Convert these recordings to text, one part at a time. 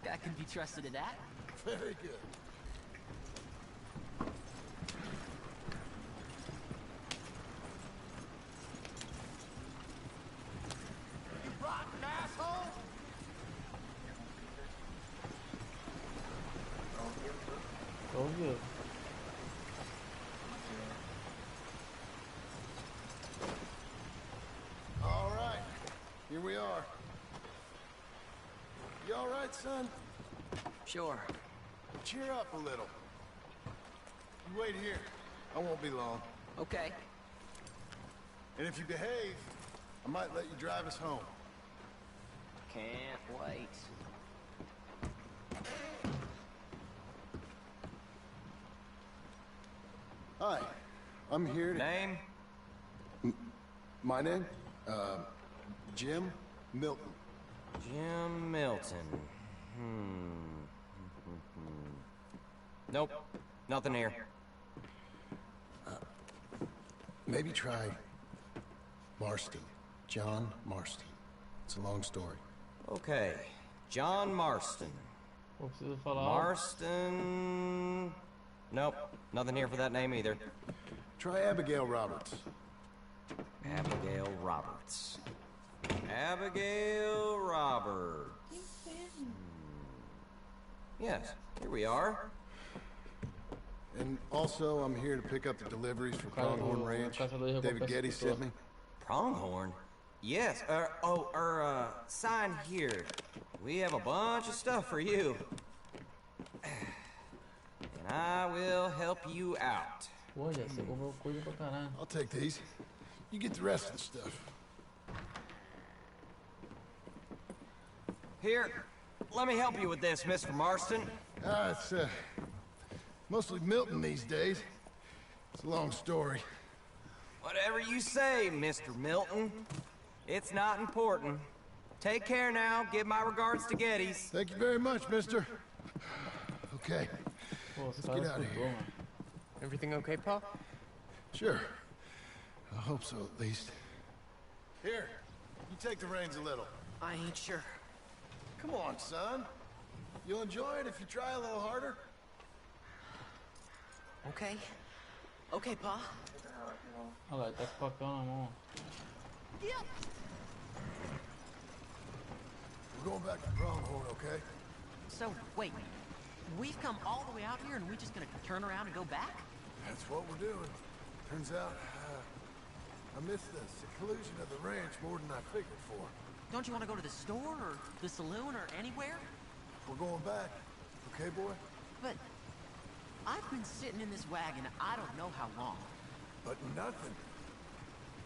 think I can be trusted at that. Very good. You rotten asshole! Tô vivo. All right, here we are. You all right, son? Sure. Cheer up a little. You wait here. I won't be long. Okay. And if you behave, I might let you drive us home. Can't wait. Hi, I'm here to... Name? My name? Jim Milton. Jim Milton. Nope. Nothing here. Maybe try Marston. John Marston. It's a long story. Okay. John Marston. Pô, preciso falar. Marston... Nope. Nothing here for that name either. Try Abigail Roberts. Abigail Roberts. Abigail Roberts. Yes, here we are. And also, I'm here to pick up the deliveries for Pronghorn Ranch. David Getty sent me. Pronghorn? Yes, sign here. We have a bunch of stuff for you. And I will help you out. Olha, você comprou coisa pra caralho. I'll take these. You get the rest of the stuff. Here, let me help you with this, Mr. Marston. It's, mostly Milton these days. It's a long story. Whatever you say, Mr. Milton. It's not important. Take care now. Give my regards to Geddes. Thank you very much, mister. Okay, Pô, os let's caras get out of estudou, here. mano. Everything okay, Pa? Sure. I hope so, at least. Here, you take the reins a little. I ain't sure. Come on, son. You'll enjoy it if you try a little harder. Okay. Okay, Pa. Olha lá, ele tá com o facão na mão. Yep. We're going back to Pronghorn, okay? So, wait. We've come all the way out here and we're just gonna turn around and go back? That's what we're doing. Turns out, I missed the seclusion of the ranch more than I figured for. Don't you want to go to the store or the saloon or anywhere? We're going back, okay, boy? But I've been sitting in this wagon I don't know how long. But nothing.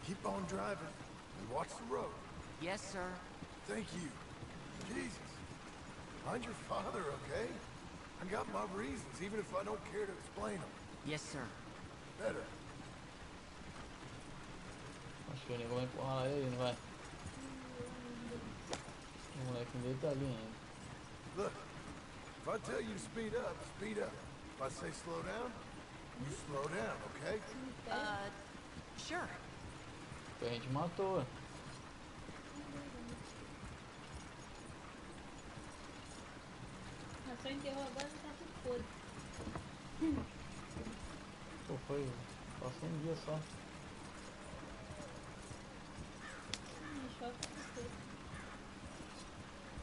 Keep on driving and watch the road. Yes, sir. Thank you. Jesus. Find your father, okay? I got my reasons, even if I don't care to explain them. Yes, sir. Better. Acho que o nego vai empurrar ele, não vai? O moleque dele tá ali ainda. Look, if I tell you to speed up, speed up. If I say slow down, you slow down, okay? Sure. Que a gente matou. É só enterrou agora e tá tudo podre. Pô, foi. Passou um dia só. Chove tudo podre.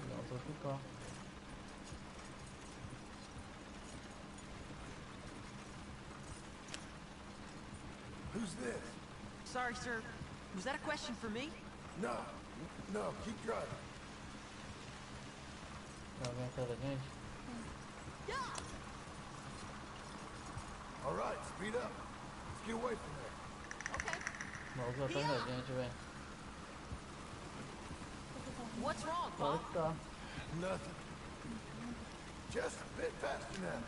Não, tô ficando. Who's this? Sorry, sir. Was that a question for me? No, no, keep driving. Vai vir atrás da gente? Yeah. All right, speed up. Let's get away from there. Okay. Vai vir atrás da gente, velho. What's wrong, Claro Pa? que tá. Nothing. Just a bit faster now.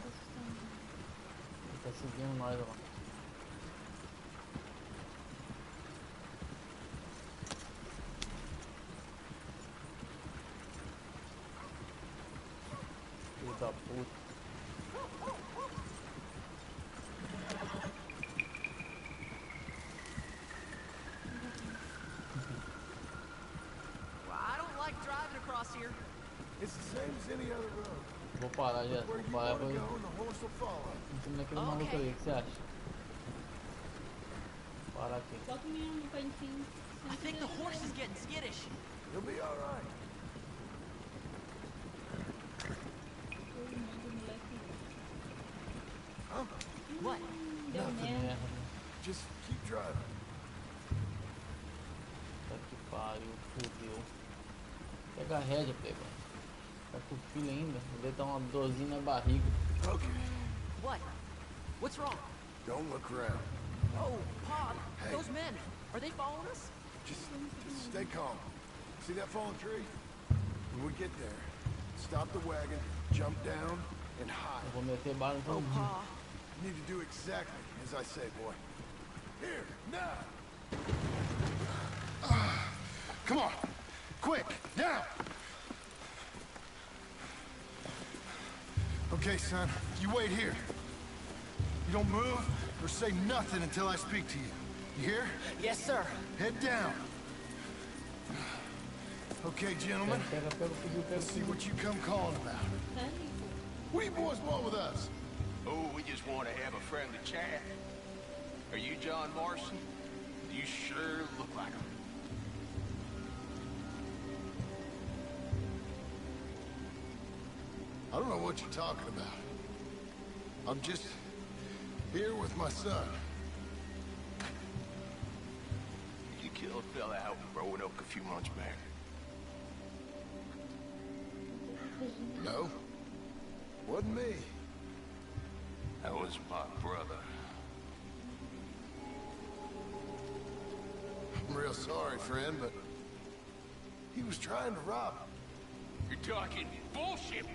Ele tá seguindo nós, ó. Filho da puta. Well, I don't like driving across here. It's the same as any other road. Vou parar, já. Where Vou you parar want pra to go and the horse will follow. ir naquele maluco ali, o que você acha? Vou parar aqui. Bota minha arma pra enfim. I think the horse is getting skittish. You'll be all right. Huh? What? Deu Que merda. merda. Just keep driving. Tá que pariu, fudeu. Pega a rédea, pega. Tá com o filho ainda. Deve estar uma dorzinha na barriga. Okay. What? What's wrong? Don't look around. Oh, Pa, Hey. those men. Are they following us? Just stay calm. See that fallen tree? When we get there, stop the wagon, jump down, and hide. Eu vou meter bala em todo Oh, mundo. Pa. You need to do exactly as I say, boy. Here, now! Come on! Quick, now! Okay, son, you wait here. You don't move or say nothing until I speak to you. You hear? Yes, sir. Head down. Okay, gentlemen, Pega, pega, pega, pega. let's see what you come calling about. Sério? What do you boys want with us? Oh, we just want to have a friendly chat. Are you John Morrison? You sure look like him. I don't know what you're talking about. I'm just here with my son. You killed a fella out in Roanoke a few months back. No, wasn't me. That was my brother. I'm real sorry, friend, but he was trying to rob me. You're talking bullshit.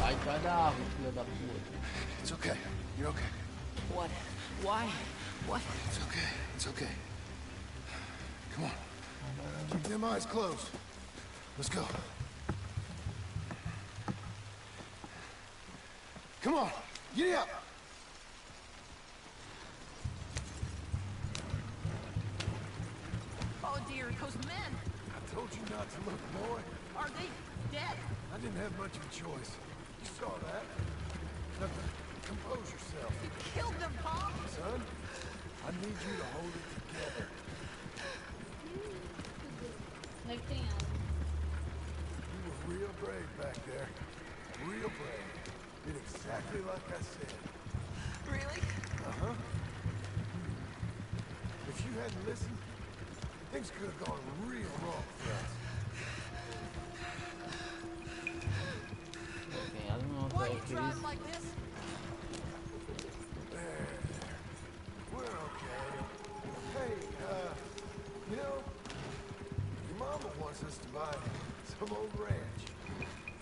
Vai atrás da árvore, filha da puta. It's okay. You're okay. What? Why? What? It's okay. It's okay. Come on. Keep them eyes closed. Let's go. Come on. Get up. Oh, dear, those men. I told you not to look, boy. Are they dead? I didn't have much of a choice. You saw that. Now, compose yourself, You killed them, Pa. son. I need you to hold it together. Onde é que tem ela? You were real brave back there. Real brave. Did exactly like I said. Really? Uh-huh. If you hadn't listened, things could have gone real wrong for us. Tem ela não, Why tá you aqui. driving like this? There. We're okay. Hey, you know, your mama wants us to buy some old ranch.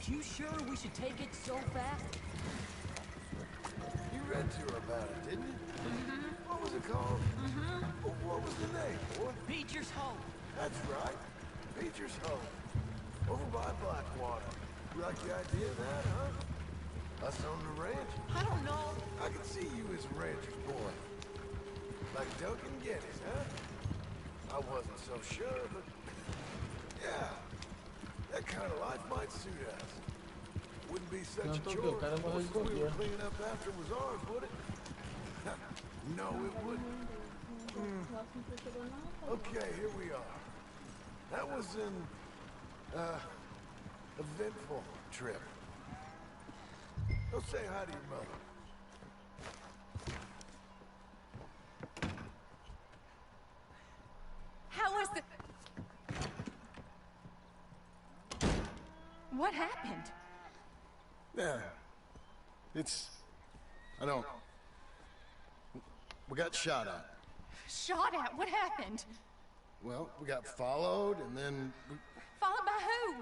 You sure we should take it so fast? You read to her about it, didn't you? Mm-hmm. What was it called? Mm-hmm. What was the name, boy? Beecher's Hope. That's right. Beecher's Home. Over by Blackwater. You like the idea of that, huh? Us on the ranch? I don't know. I can see you as a rancher's boy. Like Duncan Geddes, huh? I wasn't so sure, but... Yeah. That kind of life might suit us. Wouldn't be such a Não, tô chore bem, o cara morreu de if we were bobeira. cleaning up after it was ours, would it? No, it wouldn't. O próximo que chegou não, tá? Okay, here we are. That was an, eventful trip. Go say hi to your mother. How was the... What happened? Yeah. I don't... We got shot at. Shot at? What happened? Well, we got followed, and then Followed by who?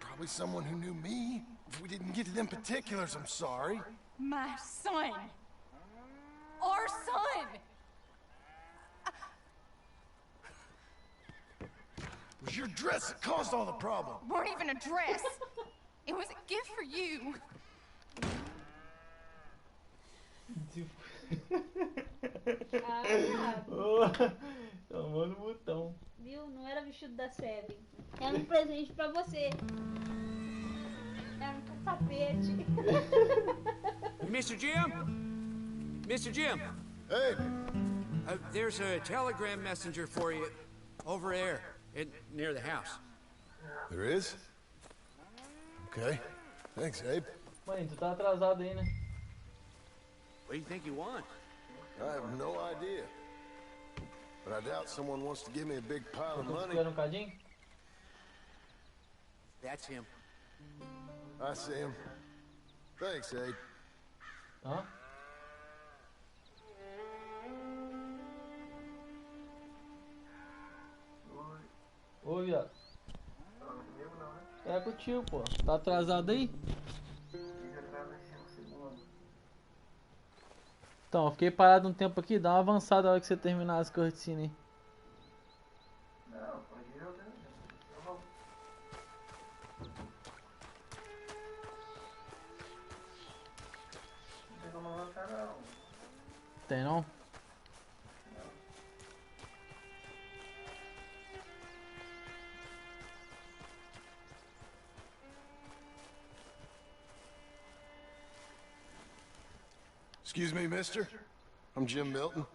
probably someone who knew me. If we didn't get to them particulars, I'm sorry. My son. Our son. It was your dress that caused all the problem. Weren't even a dress. It was a gift for you. Ah, Tomando botão. viu? Não era vestido da Seven. Era um presente pra você. Era um tapete. Mr. Jim? Mr. Jim, Hey, there's a telegram messenger for you over there near the house. there is? Okay. Thanks, Abe. Mãe, tu tá atrasado aí, né? What do you think you want? I have no idea. But I doubt someone wants to give me a big pile of Tu money. espera um cadinho? That's him. I see him. Thanks, Abe. Hã? Ô, viado. É contigo, pô. Tá atrasado aí? Então, eu fiquei parado um tempo aqui. Dá uma avançada na hora que você terminar as cutscenes aí. Não, pode ir eu também. Eu vou. Não tem como avançar, não. Tem não? Excuse me, mister. I'm Jim Milton.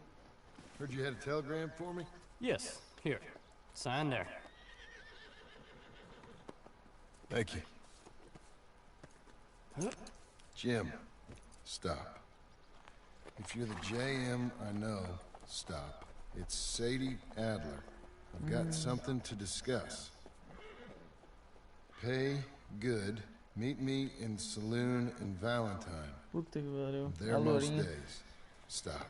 Heard you had a telegram for me? Yes, here. Sign there. Thank you. Jim, stop. If you're the JM I know, stop. It's Sadie Adler. I've got something to discuss. Pay good. Meet me in saloon in Valentine. Puta que pariu. There A most lourinha. days. Stop.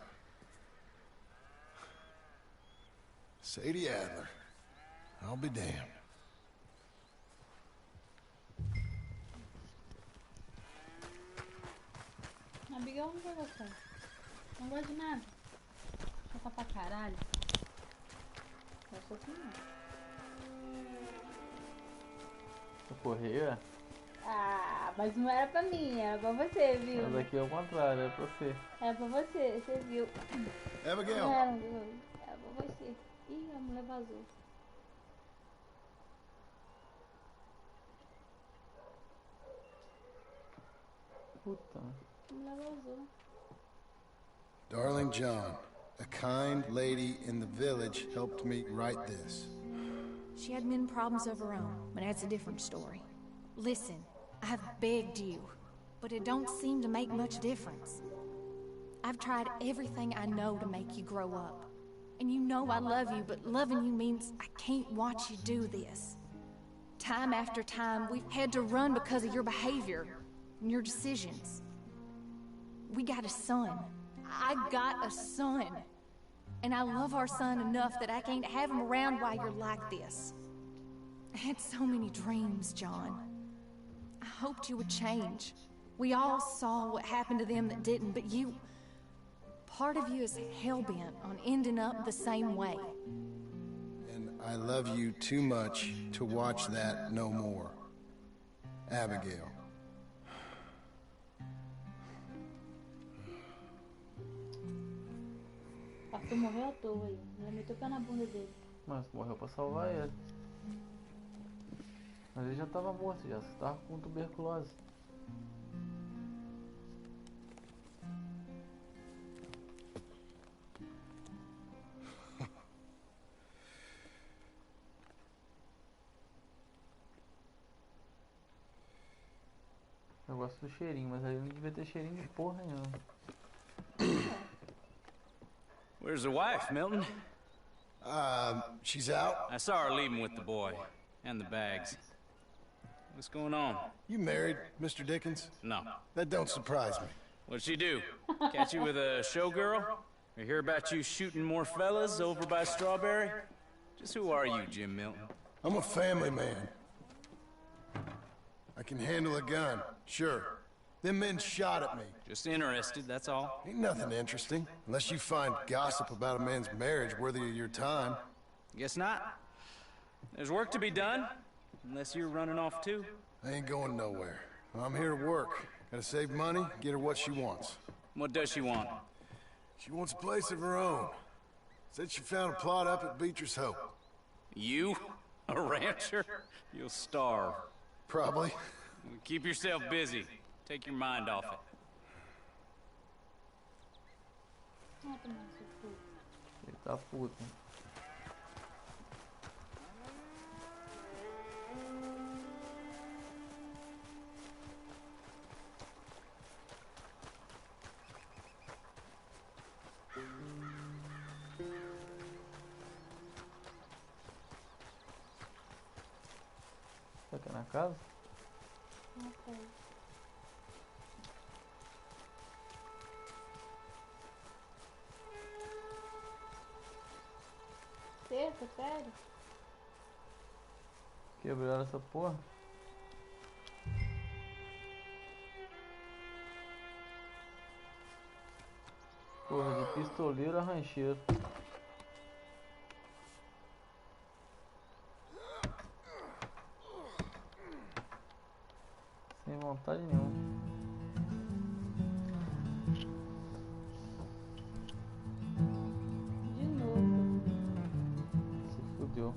Sadie Adler. I'll be damned. Abigail não vai gostar. Não gosta de nada. Chata pra caralho. Eu sou assim não. O correio? Ah, mas não era pra mim, era pra você, viu? Mas aqui é o contrário, é pra você. Era pra você, você viu? Abigail. Não era, era pra você. Ih, a mulher vazou. Puta. A mulher vazou. Darling John, a kind lady in the village helped me write this. She had men problems of her own, but that's a different story. Listen, I've begged you, but it don't seem to make much difference. I've tried everything I know to make you grow up. And you know I love you, but loving you means I can't watch you do this. Time after time, we've had to run because of your behavior and your decisions. We got a son. I got a son. And I love our son enough that I can't have him around while you're like this. I had so many dreams, John. I hoped you would change. We all saw what happened to them that didn't, but you... Part of you is hell-bent on ending up the same way. And I love you too much to watch that no more. Abigail. Arthur morreu à toa aí. Ela meteu o pé na bunda dele. Mas morreu pra salvar ele. Mas ele já tava morto, já tava com tuberculose. Eu gosto do cheirinho, mas aí não devia ter cheirinho de porra nenhuma. Where's the wife, Milton? She's out. I saw her leaving with the boy. And the bags. What's going on? You married, Mr. Dickens? No. That don't surprise me. What'd she do? Catch you with a showgirl? Or hear about you shooting more fellas over by Strawberry? Just who are you, Jim Milton? I'm a family man. I can handle a gun, sure. Them men shot at me. Just interested, that's all. Ain't nothing interesting, unless you find gossip about a man's marriage worthy of your time. Guess not. There's work to be done, unless you're running off too. I ain't going nowhere. I'm here to work. Gotta save money, get her what she wants. What does she want? She wants a place of her own. Said she found a plot up at Beecher's Hope. You? A rancher? You'll starve. Probably. Keep yourself busy. Take your mind off it. Ele tá puto. Tá aqui na casa? Não sei. Cerca, sério? Quebraram essa porra? Porra, de pistoleiro a rancheiro. Sem vontade nenhuma. De novo. Se fudeu.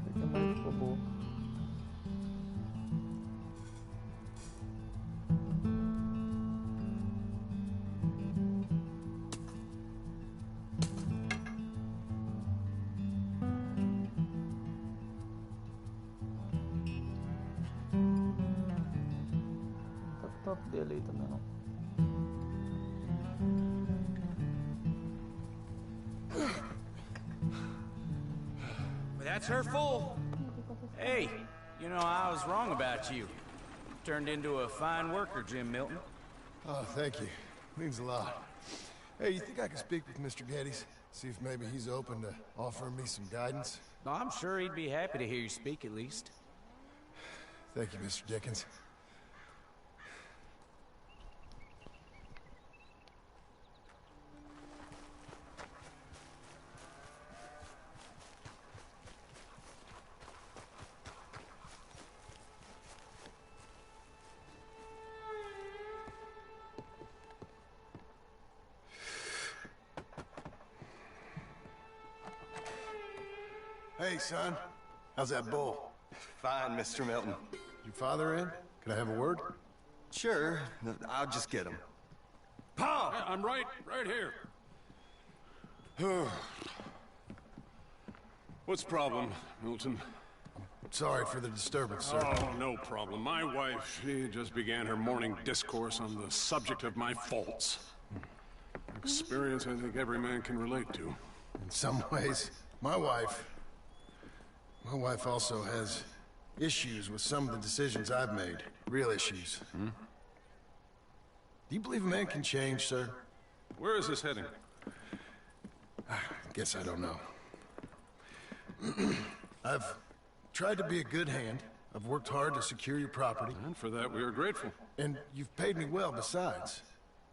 Aqui mais ficou boa. Não tá com tanto dele aí também não. Well, that's her full. Hey, you know, I was wrong about you. Turned into a fine worker, Jim Milton. Oh, thank you. Means a lot. Hey, you think I could speak with Mr. Geddes? See if maybe he's open to offering me some guidance? No, I'm sure he'd be happy to hear you speak at least. Thank you, Mr. Dickens. Hey, son. How's that bull? Fine, Mr. Milton. Your father in? Can I have a word? Sure, I'll just get him. Pa! I'm right here. What's the problem, Milton? Sorry for the disturbance, sir. Oh, no problem. My wife, she just began her morning discourse on the subject of my faults. Experience I think every man can relate to. In some ways, my wife also has issues with some of the decisions I've made. Real issues. Hmm? Do you believe a man can change, sir? Where is this heading? Guess I don't know. I've tried to be a good hand. I've worked hard to secure your property. And for that, we are grateful. And you've paid me well besides.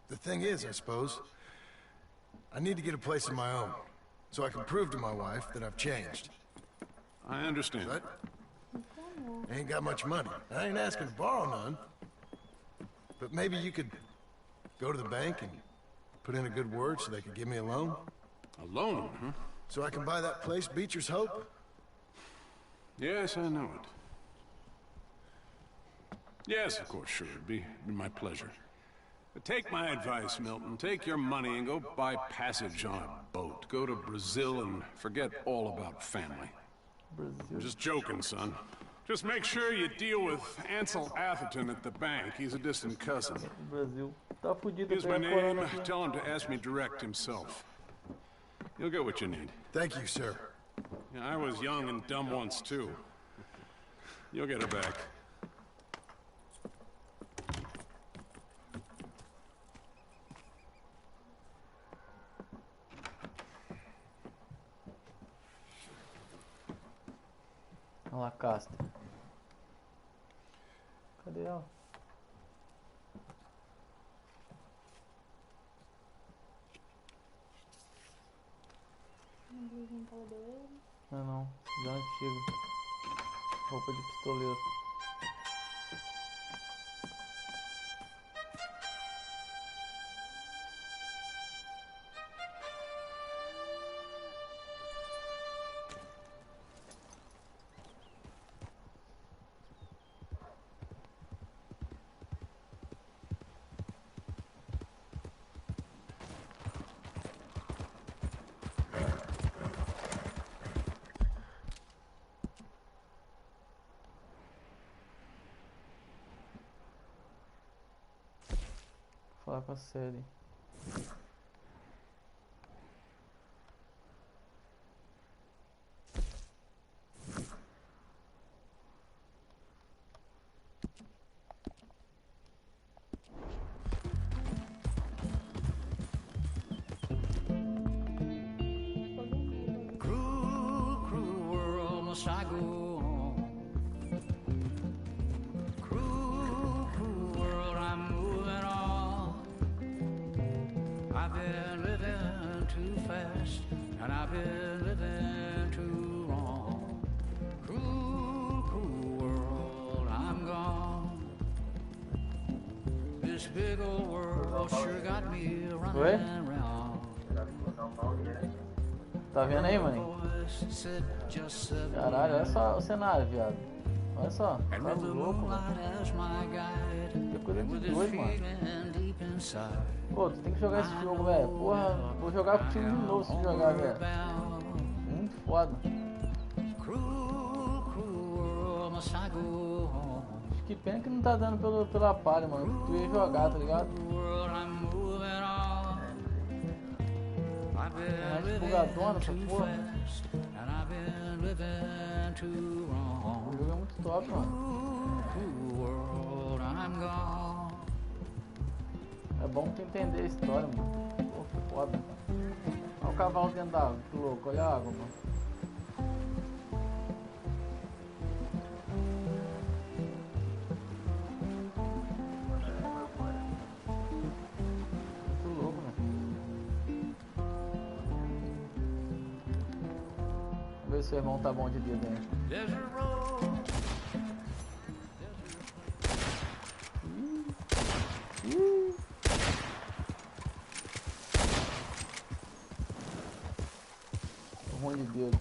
The thing is, I suppose, I need to get a place of my own, so I can prove to my wife that I've changed. I understand. But I ain't got much money. I ain't asking to borrow none. But maybe you could go to the bank and put in a good word so they could give me a loan? A loan, huh? So I can buy that place, Beecher's Hope? Yes, I know it. Yes, of course, sure. It'd be my pleasure. But take my advice, Milton. Take your money and go buy passage on a boat. Go to Brazil and forget all about family. I'm just joking, son. Just make sure you deal with Ansel Atherton at the bank. He's a distant cousin. Brasil tá fudido. Here's my name. Tell him to ask me direct himself. You'll get what you need. Thank you, sir. Yeah, I was young and dumb once, too. You'll get her back. Olha lá, Casta. Cadê ela? Não, já antigo. Roupa de pistoleiro. Falar com a série. Cruel, cruel world, must I go on? Cruel, cruel world, I'm moving on. I've been living too fast, and I've been living too wrong. Cruel, cruel world, I'm gone. This big old world sure got me running round. Tá vendo aí, mano? Caralho, olha só o cenário, viado. Olha só, tá louco, mano. Que coisa de doido, mano. Pô, tu tem que jogar esse jogo, velho. Porra, vou jogar contigo de novo se jogar, velho. Muito foda. Que pena que não tá dando pela palha, mano. Tu ia jogar, tá ligado? É bugadona essa porra. O jogo é muito top, mano. É bom tu entender a história, mano. Pô, que foda. Olha o cavalo dentro da água, que louco. Olha a água, mano. Seu irmão tá bom de vida, hein? Tô ruim de dedo.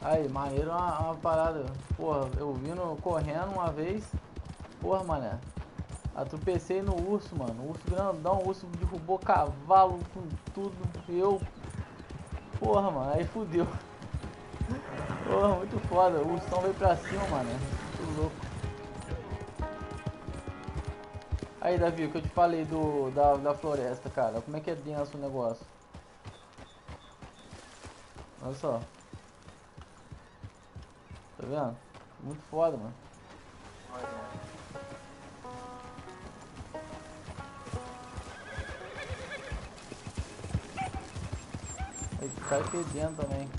Aí, maneiro uma parada. Porra, eu vindo correndo uma vez. Porra, mané. Atropecei no urso, mano. O urso grandão, o urso derrubou cavalo com tudo. Porra, mano, aí fudeu. Porra, muito foda. O ursão veio pra cima, mano. Muito louco. Aí, Davi, o que eu te falei da floresta, cara. Como é que é denso o negócio? Olha só. Tá vendo? Muito foda, mano. Aí cai fedendo também.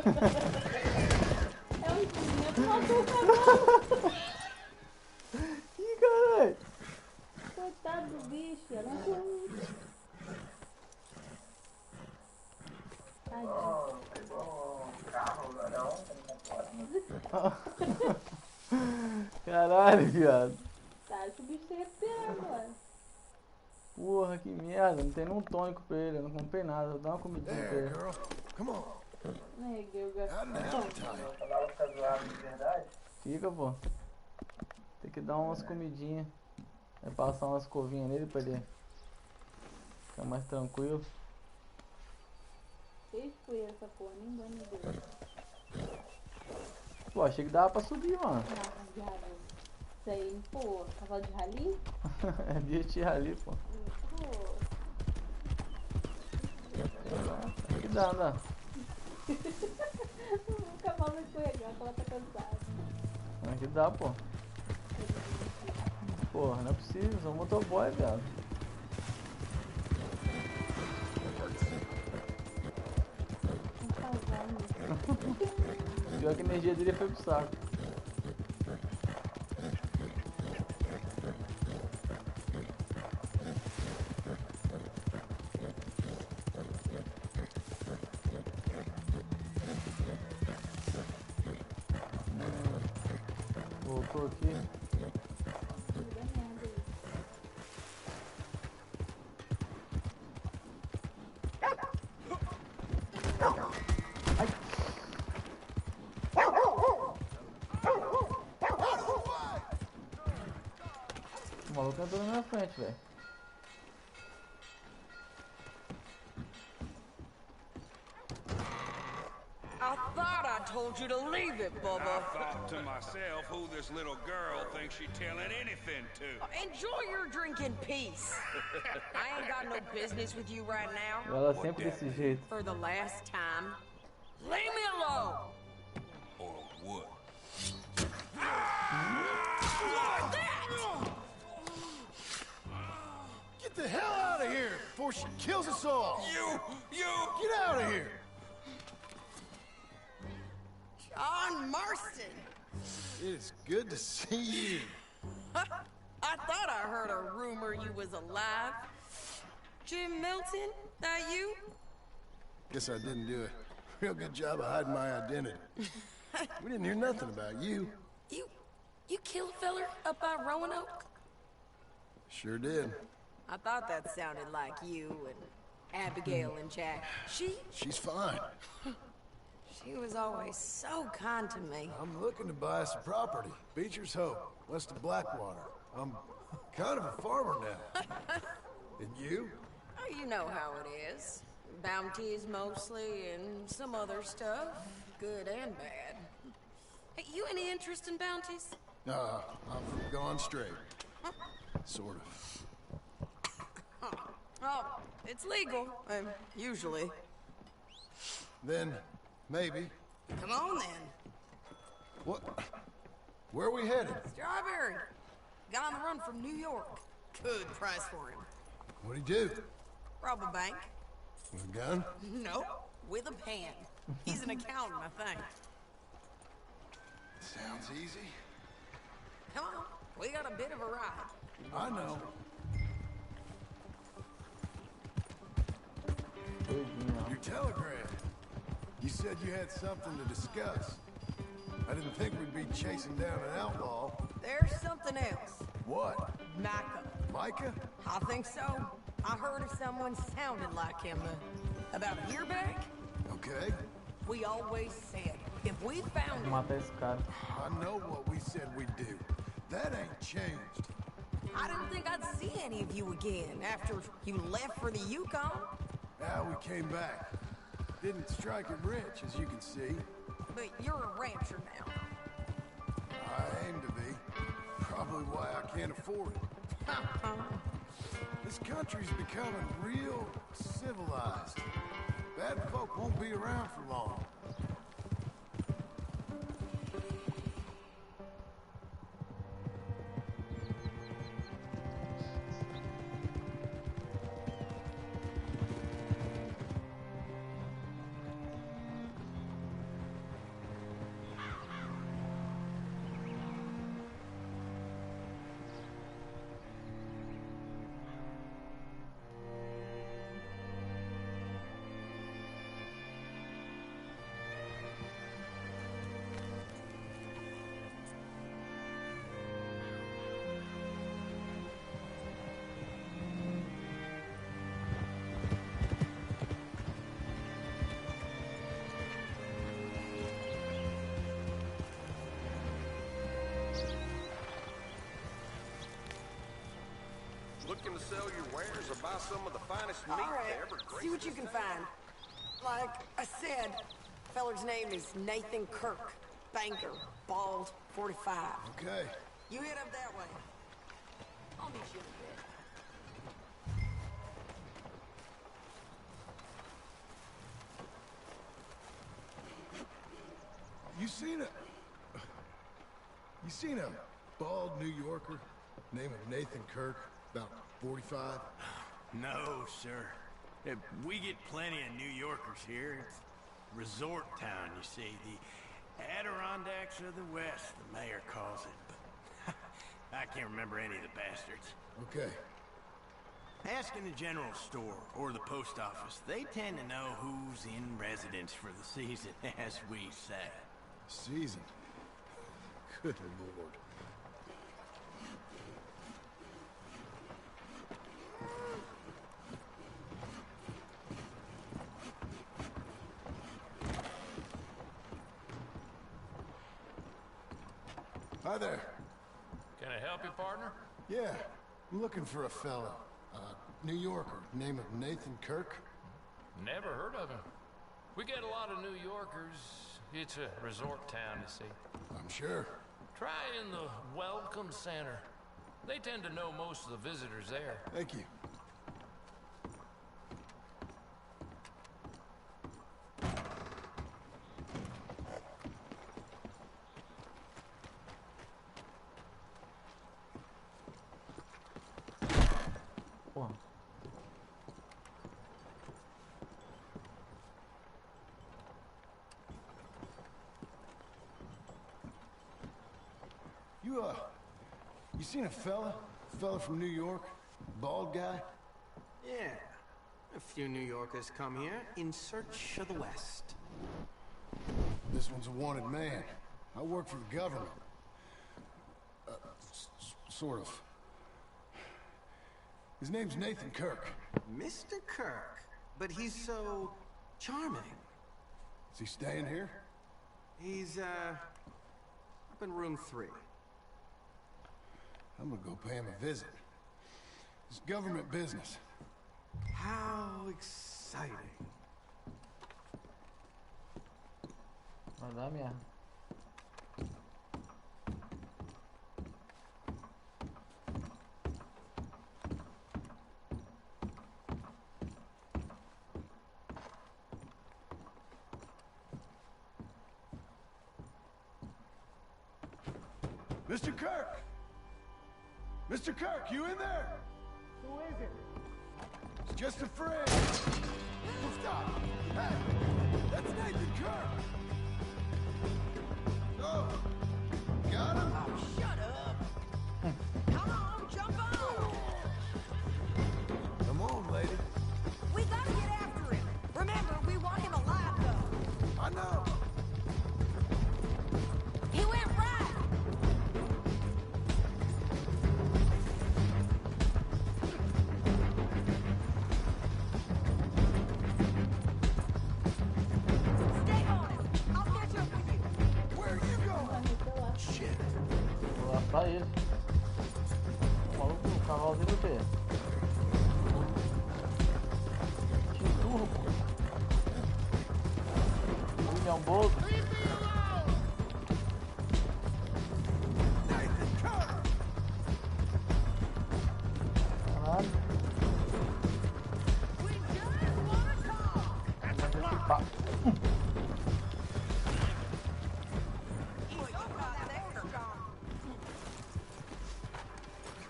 É o jumento matou o cavalo. Ih, caralho. Coitado do bicho, era um jumento. Tadinho. Caralho, viado. Tá, acho que o bicho se recuperando agora. Porra, que merda. Não tem nenhum tônico pra ele. Eu não comprei nada. Vou dar uma comidinha pra ele. Come on. Fica, pô. Tem que dar umas comidinhas. Vai passar umas escovinhas nele pra ele ficar mais tranquilo. Cheio de poeira essa porra, nem banho me deu. Pô, achei que dava pra subir, mano. Ah, viado. Isso aí, pô, cavalo de rali? É bicho de rali, pô. Pô. Acho que dá, dá. O cavalo vai escorregar, ela tá cansada. Acho que dá, pô. Porra, não é possível, sou um motoboy, viado. Pior que a energia dele foi pro saco. Voltou aqui. O maluco entrou na minha frente, velho. I thought I told you to leave it, Bubba. I thought to myself who this little girl thinks she's telling anything to. Enjoy your drink in peace. I ain't got no business with you right now. Ela sempre desse jeito. For the last time, leave me alone. Or what? Get the hell out of here before she kills us all. You! Get out of here. John Marston. It is good to see you. I thought I heard a rumor you was alive. Jim Milton, that you? Guess I didn't do a real good job of hiding my identity. We didn't hear nothing about you. You killed a feller up by Roanoke? Sure did. I thought that sounded like you and Abigail and Jack. She's fine. She was always so kind to me. I'm looking to buy some property. Beecher's Hope, west of Blackwater. I'm kind of a farmer now. And you? Oh, you know how it is. Bounties mostly, and some other stuff. Good and bad. Hey, you any interest in bounties? I've gone straight. Sort of. Oh, it's legal, usually. Then, maybe. Come on, then. What? Where are we headed? Strawberry. Got on the run from New York. Good price for him. What'd he do? Rob a bank. With a gun? Nope, with a pen. He's an accountant, I think. Sounds easy. Come on, we got a bit of a ride. I know. Your telegram. You said you had something to discuss. I didn't think we'd be chasing down an outlaw. There's something else. What? Micah. Micah? I think so. I heard of someone sounded like him about a year back. Okay. We always said, if we found him... Matar esse cara. I know what we said we'd do. That ain't changed. I didn't think I'd see any of you again after you left for the Yukon. Now we came back. Didn't strike it rich, as you can see. But you're a rancher now. I aim to be. Probably why I can't afford it. This country's becoming real civilized. Bad folk won't be around for long. Looking to sell your wares or buy some of the finest meat Alright, they ever graced? see what you can find. Like I said, feller's name is Nathan Kirk. Banker, bald, 45. Okay. You head up that way. I'll meet you in a bit. You seen a bald New Yorker, name of Nathan Kirk, about 45? No, sir. We get plenty of New Yorkers here. It's resort town, you see. The Adirondacks of the West, the mayor calls it. But I can't remember any of the bastards. Okay. Ask in the general store or the post office. They tend to know who's in residence for the season, as we say. Season? Good Lord. Hi there. Can I help you, partner? Yeah, I'm looking for a fella. New Yorker, name of Nathan Kirk. Never heard of him. We get a lot of New Yorkers. It's a resort town, you see. I'm sure. Try in the Welcome Center. They tend to know most of the visitors there. Thank you. You seen a fella from New York? Bald guy? Yeah. A few New Yorkers come here in search of the West. This one's a wanted man. I work for the government. Sort of. His name's Nathan Kirk. Mr. Kirk? But he's so charming. Is he staying here? He's, up in room 3. I'm gonna go pay him a visit. It's government business. How exciting. Vai dar merda. Mr. Kirk! Mr. Kirk, you in there? Who is it? It's just a friend. Stop! Hey! That's Nathan Kirk! Oh! Got him? Oh, shut up! Come on, jump on! Come on, lady. We gotta get after him. Remember, we want him alive, though. I know. He went right. Stay on it. I'll catch up with you. Where are you going? Shit. Vou laçar ele. O maluco, o cavalo dele é o quê? Que turbo. William Bolt. Caralho.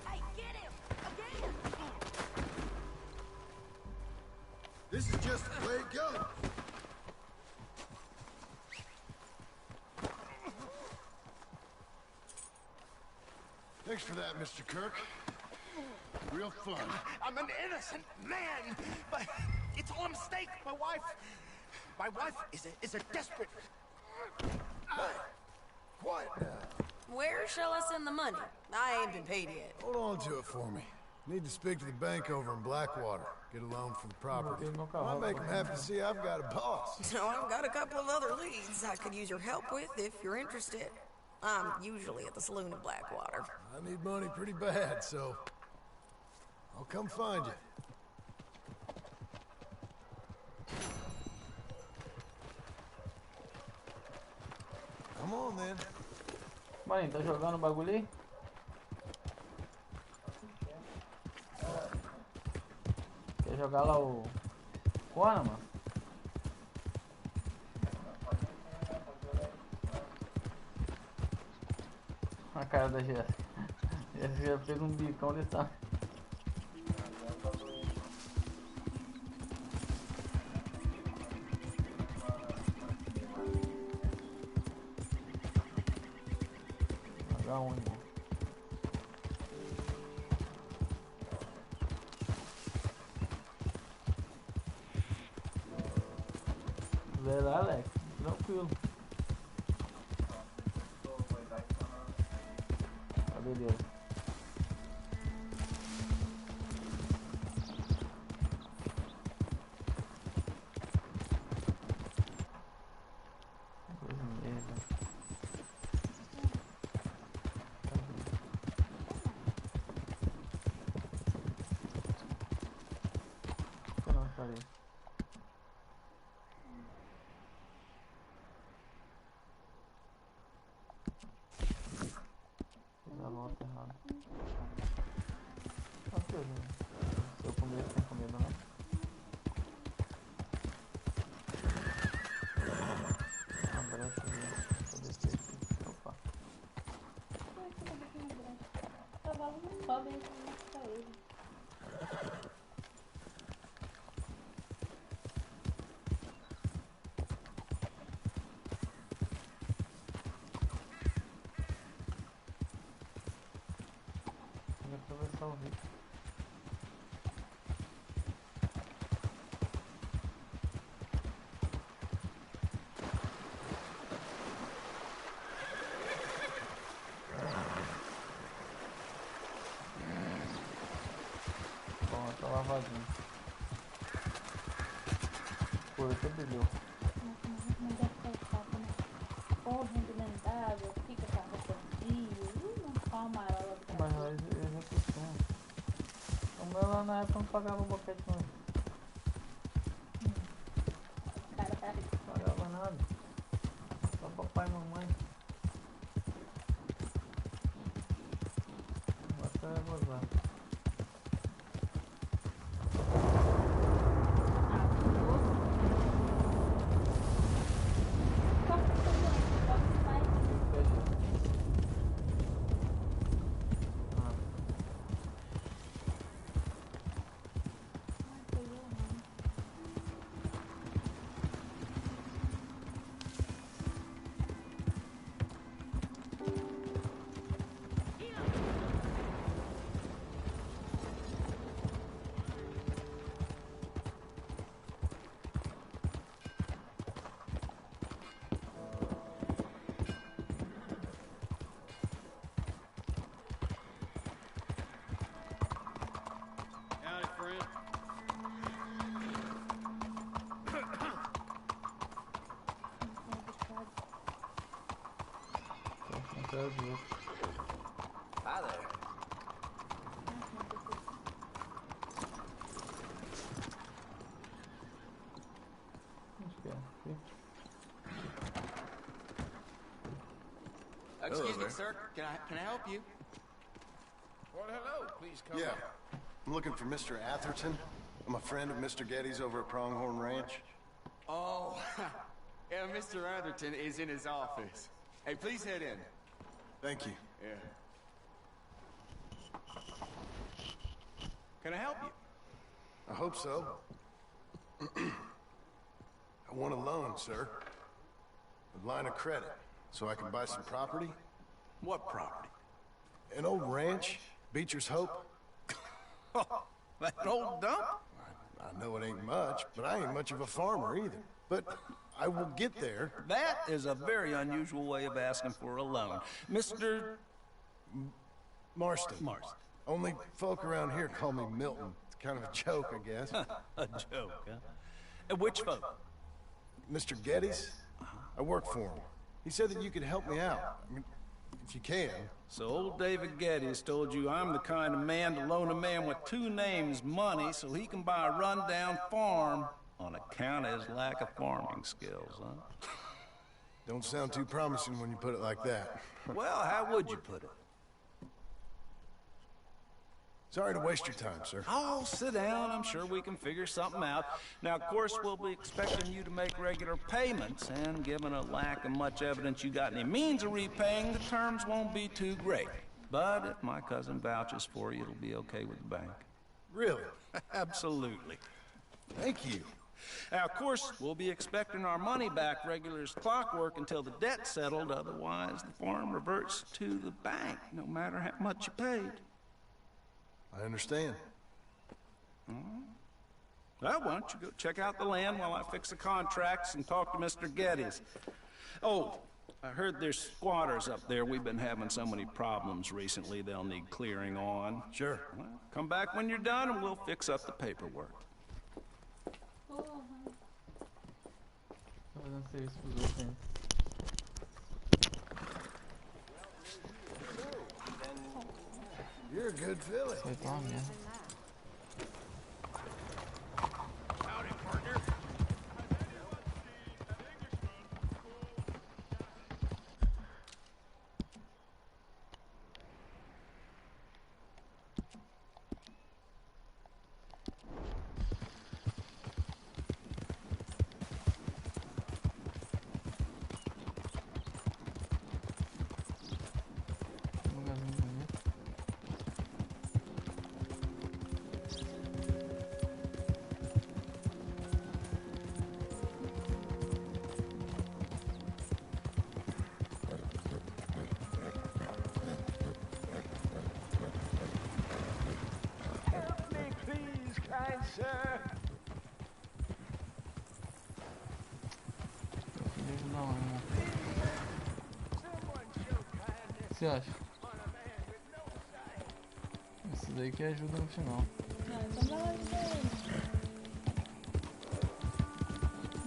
Hey, get him! Again! This is just the way it goes. Thanks for that, Mr. Kirk. Real fun. I'm an innocent man, but it's all a mistake. My wife is a desperate. Hey, quiet now. Where shall I send the money? I ain't been paid yet. Hold on to it for me. Need to speak to the bank over in Blackwater. Get a loan for the property. Might make them happy to see I've got a boss. So I've got a couple of other leads I could use your help with if you're interested. I'm usually at the saloon in Blackwater. I need money pretty bad, so I'll come find you. Come on, then. Maninho, tá jogando o bagulho aí? Quer jogar lá o... Corna, mano? A cara da Jéssica. Jéssica fez um bicão desse tamanho. H1, irmão. Vai lá, Alex. Tranquilo. Tá, beleza. Coisa merda. Não, parei. Fiz a volta errada. Tá pegando. Se eu comer, tem comida, não? Uma brecha ali. Deixa eu descer aqui. Opa. O cavalo não sobe, aí tem que matar ele. Vou atravessar o rio. Bom, tá lavadinho. Pô, até brilhou. Não deve ser chato, né? Correndo dentro d'água, fica com a roupa fria, não só amarela do Mas lá eles já costumam. O meu lá na época não pagava boquete não. cara tá rico. Não pagava nada. Só papai e mamãe. Agora vai gozar. Howdy, friend. Hi there. Excuse me, sir. Can I help you? Well, hello. Please come Yeah. in. I'm looking for Mr. Atherton. I'm a friend of Mr. Getty's over at Pronghorn Ranch. Oh, yeah, Mr. Atherton is in his office. Hey, please head in. Thank you. Yeah. Can I help you? I hope so. I want a loan, sir. A line of credit, so I can buy some property. What property? An old ranch, Beecher's Hope. That old dump? I know it ain't much, but I ain't much of a farmer either. But I will get there. That is a very unusual way of asking for a loan. Mr. Marston. Marston. Only folk around here call me Milton. It's kind of a joke, I guess. A joke, huh? And which folk? Mr. Getty's? I work for him. He said that you could help me out. I mean, if you can. So old David Geddes told you I'm the kind of man to loan a man with two names money so he can buy a rundown farm on account of his lack of farming skills, huh? Don't sound too promising when you put it like that. Well, how would you put it? Sorry to waste your time, sir. Oh, sit down. I'm sure we can figure something out. Now, of course, we'll be expecting you to make regular payments, and given a lack of much evidence you got any means of repaying, the terms won't be too great. But if my cousin vouches for you, it'll be okay with the bank. Really? Absolutely. Thank you. Now, of course, we'll be expecting our money back regular as clockwork until the debt's settled. Otherwise, the farm reverts to the bank, no matter how much you paid. I understand. Well, why don't you go check out the land while I fix the contracts and talk to Mr. Geddes. Oh, I heard there's squatters up there. We've been having so many problems recently, they'll need clearing on. Sure. Well, come back when you're done and we'll fix up the paperwork. You're a good filly. Howdy, partner. Sir. O que você acha? Isso daí que ajuda no final. Ah, então dá lá de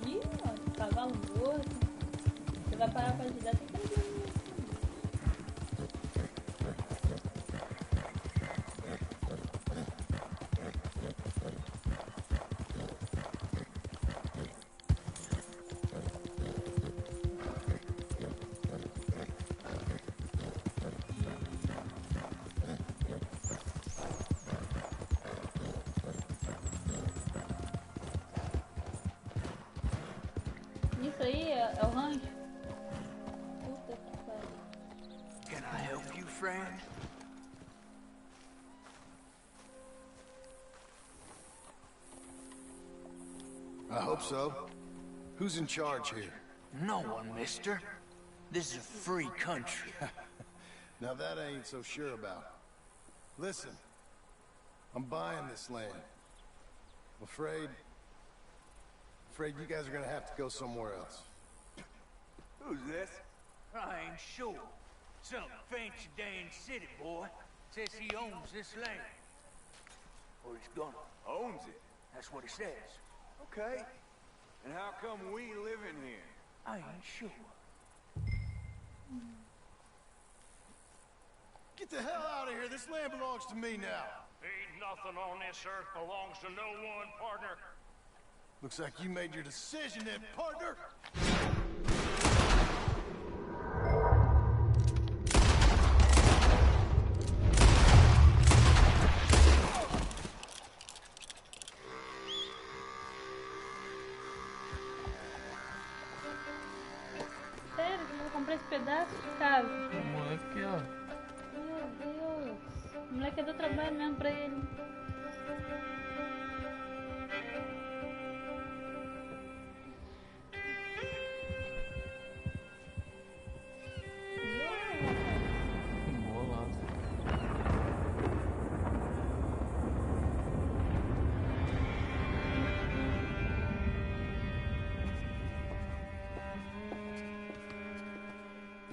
Ih, ó, cavalo morto. Você vai parar pra ajudar, tem que ajudar. Isso aí é o rancho? Puta que pariu. Can I help you, friend? I hope so. Who's in charge here? No one, mister. This is a free country. Now that I ain't so sure about. Listen, I'm buying this land. I'm afraid you guys are gonna have to go somewhere else. Who's this? I ain't sure. Some fancy Dan city boy says he owns this land. Or he's gonna. Owns it? That's what he says. Okay. And how come we live in here? I ain't sure. Get the hell out of here. This land belongs to me now. Ain't nothing on this earth belongs to no one, partner. Looks like you made your decision then, partner. Sério, que eu vou comprar esse pedaço de casa. O moleque, ó. Meu Deus. O moleque deu trabalho mesmo pra ele.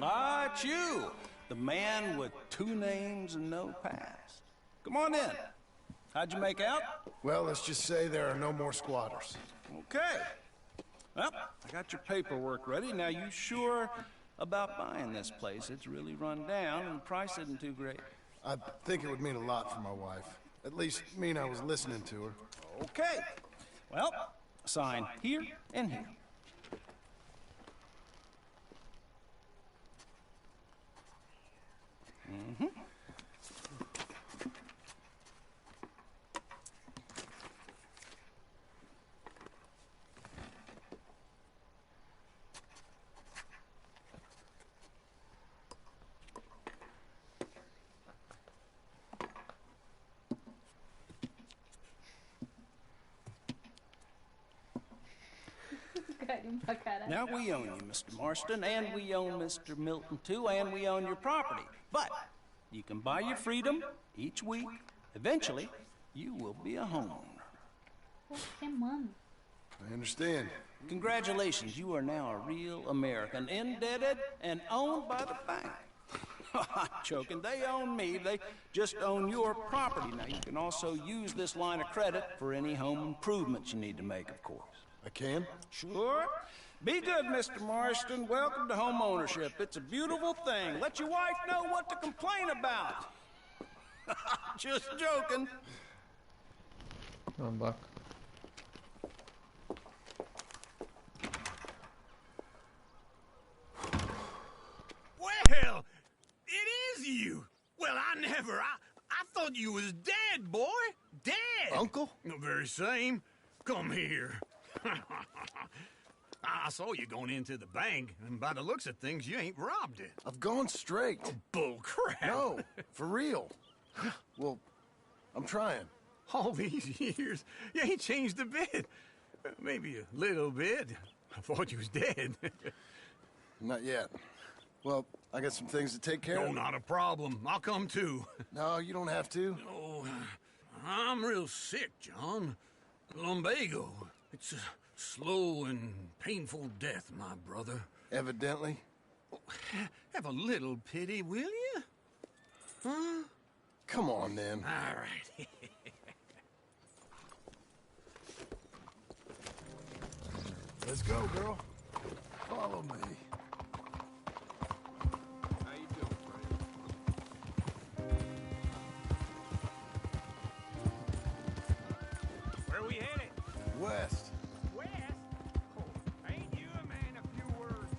Ah, it's you, the man with two names and no past. Come on in. How'd you make out? Well, let's just say there are no more squatters. Okay. Well, I got your paperwork ready. Now, you sure about buying this place. It's really run down, and the price isn't too great. I think it would mean a lot for my wife. At least mean I was listening to her. Okay. Well, sign here and here. Mm-hmm. Now we own you, Mr. Marston, and we own Mr. Milton too, and we own your property. But you can buy your freedom each week. Eventually, you will be a homeowner. I understand. Congratulations, you are now a real American, indebted and owned by the bank. I'm joking, they own me, they just own your property. Now you can also use this line of credit for any home improvements you need to make, of course. I can? Sure. Be good, Mr. Marston. Welcome to home ownership. It's a beautiful thing. Let your wife know what to complain about. Just joking. Come back. Well, it is you. Well, I thought you was dead, boy. Dead. Uncle? The very same. Come here. I saw you going into the bank, and by the looks of things, you ain't robbed it. I've gone straight. Oh, bull crap. No, for real. Well, I'm trying. All these years, you ain't changed a bit. Maybe a little bit. I thought you was dead. Not yet. Well, I got some things to take care of. No, not a problem. I'll come too. No, you don't have to. Oh, I'm real sick, John. Lumbago. It's a slow and painful death, my brother. Evidently. Have a little pity, will you? Huh? Come on, then. All right. Let's go, girl. Follow me. How you doing, Frank? Where we headed? West. West? Oh, ain't you a man of few words?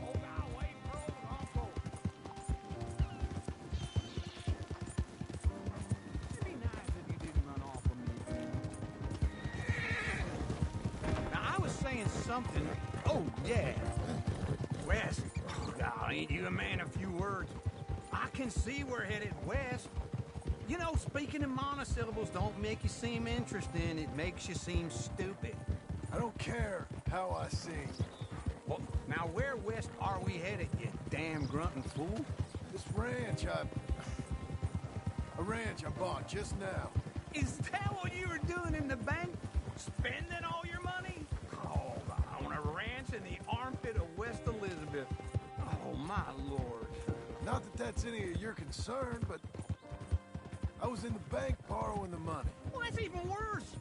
Hold our way, bro, uncle. It'd be nice if you didn't run off from me. Now, I was saying something. Oh, yeah. West. Oh, God, ain't you a man of few words? I can see we're headed west. You know, speaking in monosyllables don't make you seem interesting. It makes you seem stupid. I don't care how I sing. Well, now where west are we headed, you damn grunting fool? This ranch a ranch I bought just now. Is that what you were doing in the bank? Spending all your money? Oh, on a ranch in the armpit of West Elizabeth. Oh, my Lord. Not that that's any of your concern, but I was in the bank borrowing the money. Well, that's even worse.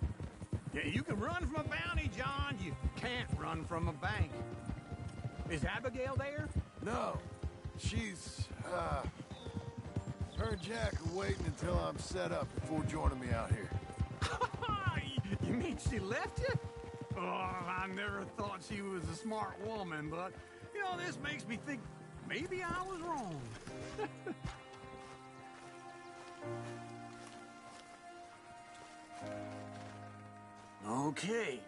Yeah, you can run from a bounty, John. You can't run from a bank. Is Abigail there? No. She's, her and Jack are waiting until I'm set up before joining me out here. You mean she left you? Oh, I never thought she was a smart woman, but, you know, this makes me think maybe I was wrong. Okay.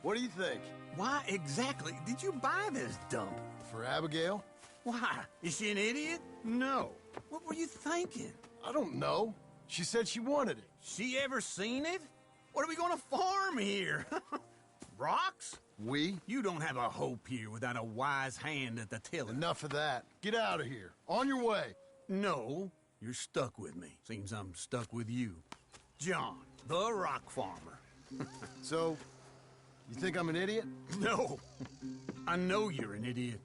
What do you think? Why exactly did you buy this dump? For Abigail? Why? Is she an idiot? No. What were you thinking? I don't know. She said she wanted it. She ever seen it? What are we gonna farm here? Rocks? We? You don't have a hope here without a wise hand at the tiller. Enough of that. Get out of here. On your way. No, you're stuck with me. Seems I'm stuck with you. John, the rock farmer. So, you think I'm an idiot? No. I know you're an idiot.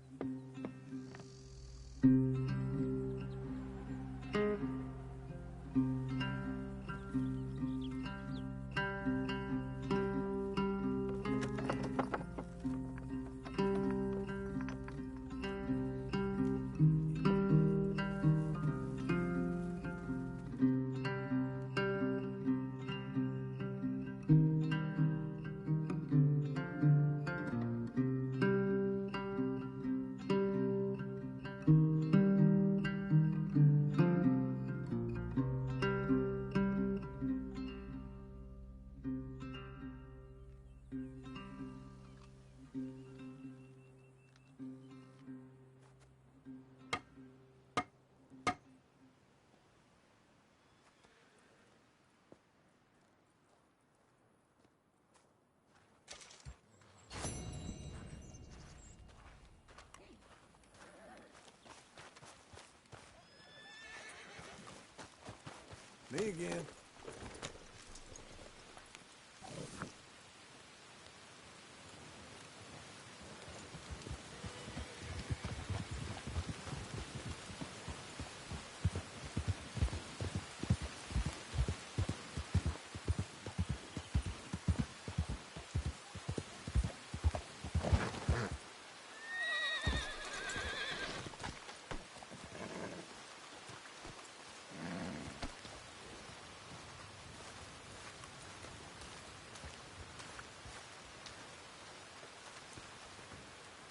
Me again.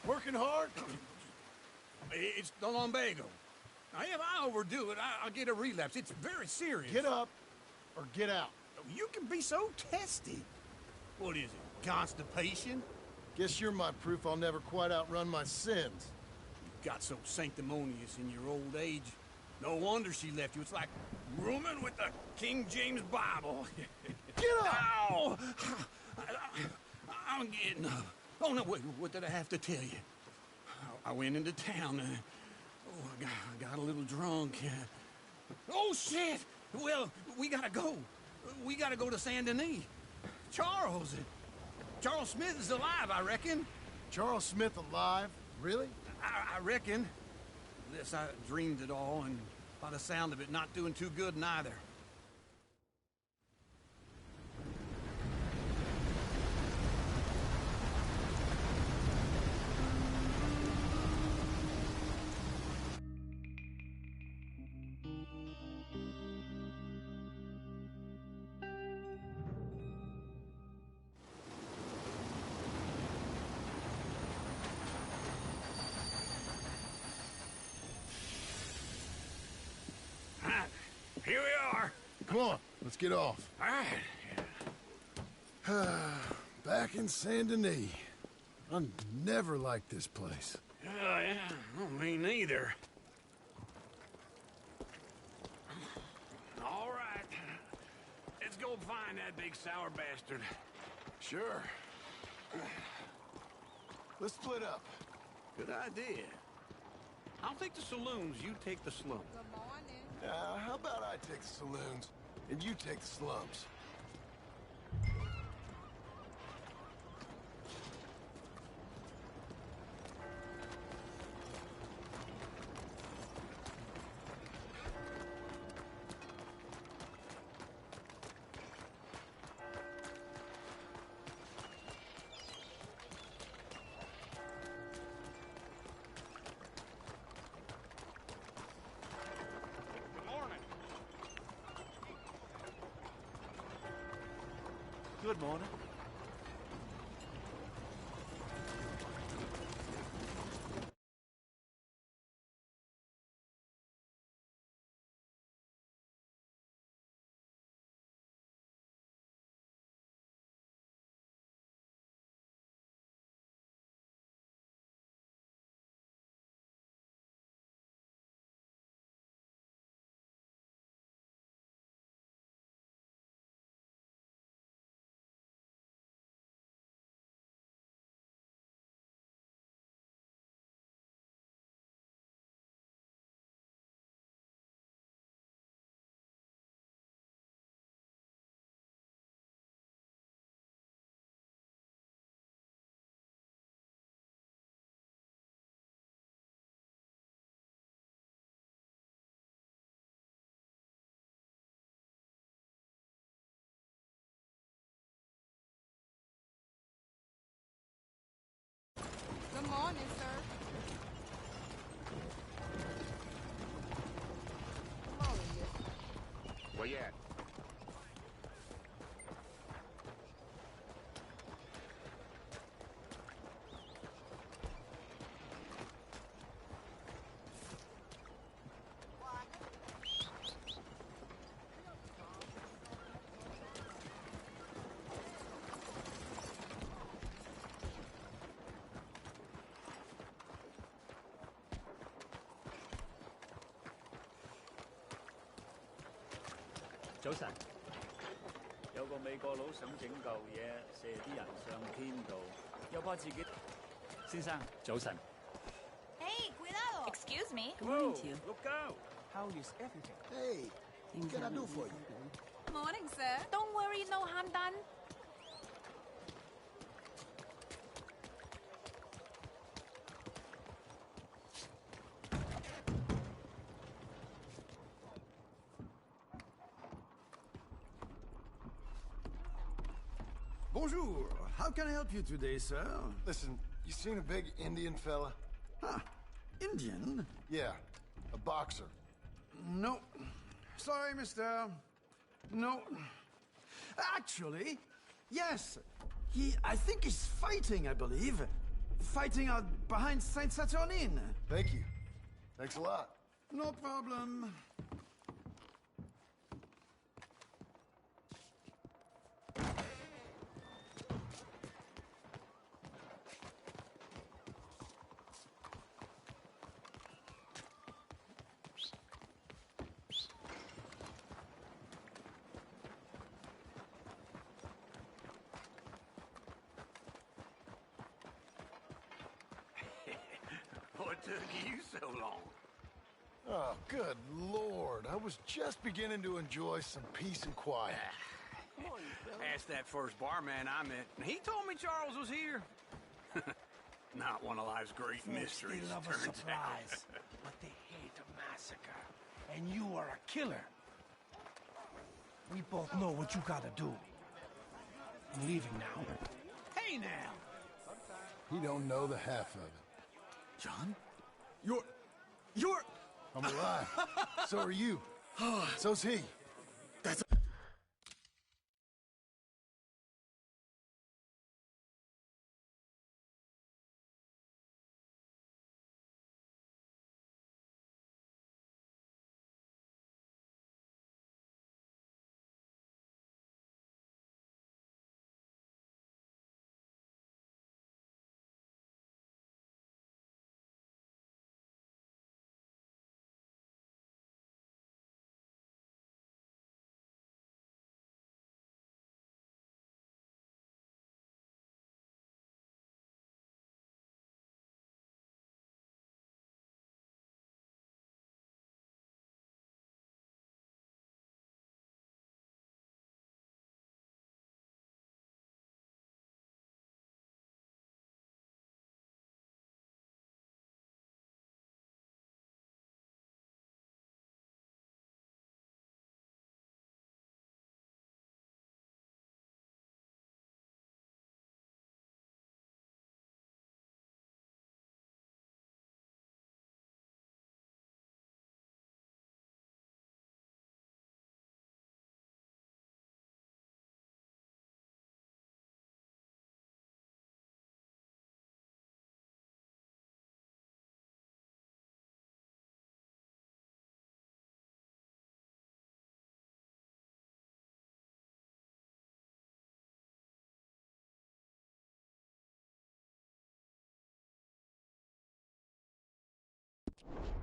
Working hard? It's the lumbago. Now, if I overdo it, I'll get a relapse. It's very serious. Get up or get out. You can be so testy. What is it, constipation? Guess you're my proof I'll never quite outrun my sins. You got so sanctimonious in your old age. No wonder she left you. It's like rooming with the King James Bible. Get up! Ow! I'm getting up. Oh, no, wait, what did I have to tell you? I went into town. I got a little drunk. Oh, shit! Well, we gotta go. We gotta go to Saint Denis. Charles Smith is alive, I reckon. Charles Smith alive? Really? I reckon. Unless I dreamed it all, and by the sound of it, not doing too good neither. Here we are. Come on, let's get off. All right. Back in Saint Denis. I never liked this place. Yeah, well, me neither. All right. Let's go find that big sour bastard. Sure. Let's split up. Good idea. I'll take the saloons, you take the slums. How about I take the saloons, and you take the slums? Good morning. Good morning, sir. Good morning, miss. Where you at?早晨，有個美國佬想整嚿嘢射啲人上天度，又怕自己。先生，早晨。Hey, cuidado! Excuse me. Whoa, look out! How is everything? Hey, what can I do for you? Morning, sir. Don't worry, no harm done. Bonjour. How can I help you today, sir? Listen, you seen a big Indian fella? Huh. Indian? Yeah, a boxer. No. Sorry, mister. No. Actually, yes. I think he's fighting, I believe. Fighting out behind Saint Saturnine. Thank you. Thanks a lot. No problem. What took you so long? Oh, good Lord. I was just beginning to enjoy some peace and quiet. Asked that first barman I met, and he told me Charles was here. Not one of life's great mysteries, They love a turns surprise, out. but they hate a massacre. And you are a killer. We both know what you gotta do. I'm leaving now. Hey now! He don't know the half of it. John? You're... I'm alive. So are you. So's he. That's...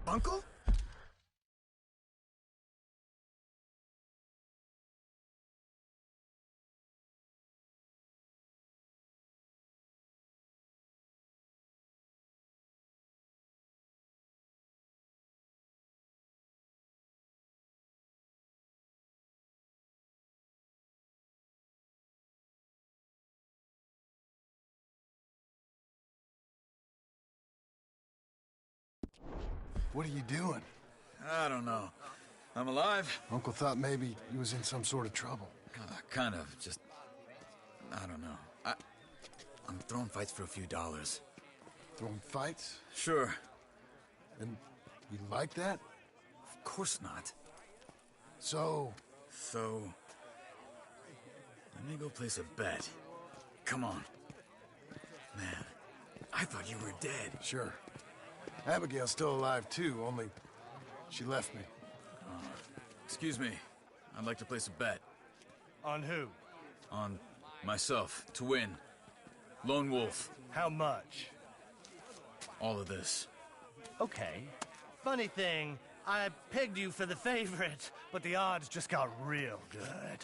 Uncle? What are you doing? I don't know. I'm alive. Uncle thought maybe he was in some sort of trouble. Kind of. Just... I don't know. I'm throwing fights for a few dollars. Throwing fights? Sure. And you like that? Of course not. So, let me go place a bet. Come on. Man, I thought you were dead. Sure. Abigail's still alive too, only she left me. Excuse me. I'd like to place a bet. On who? On myself, to win. Lone Wolf. How much? All of this. Okay. Funny thing, I pegged you for the favorite, but the odds just got real good.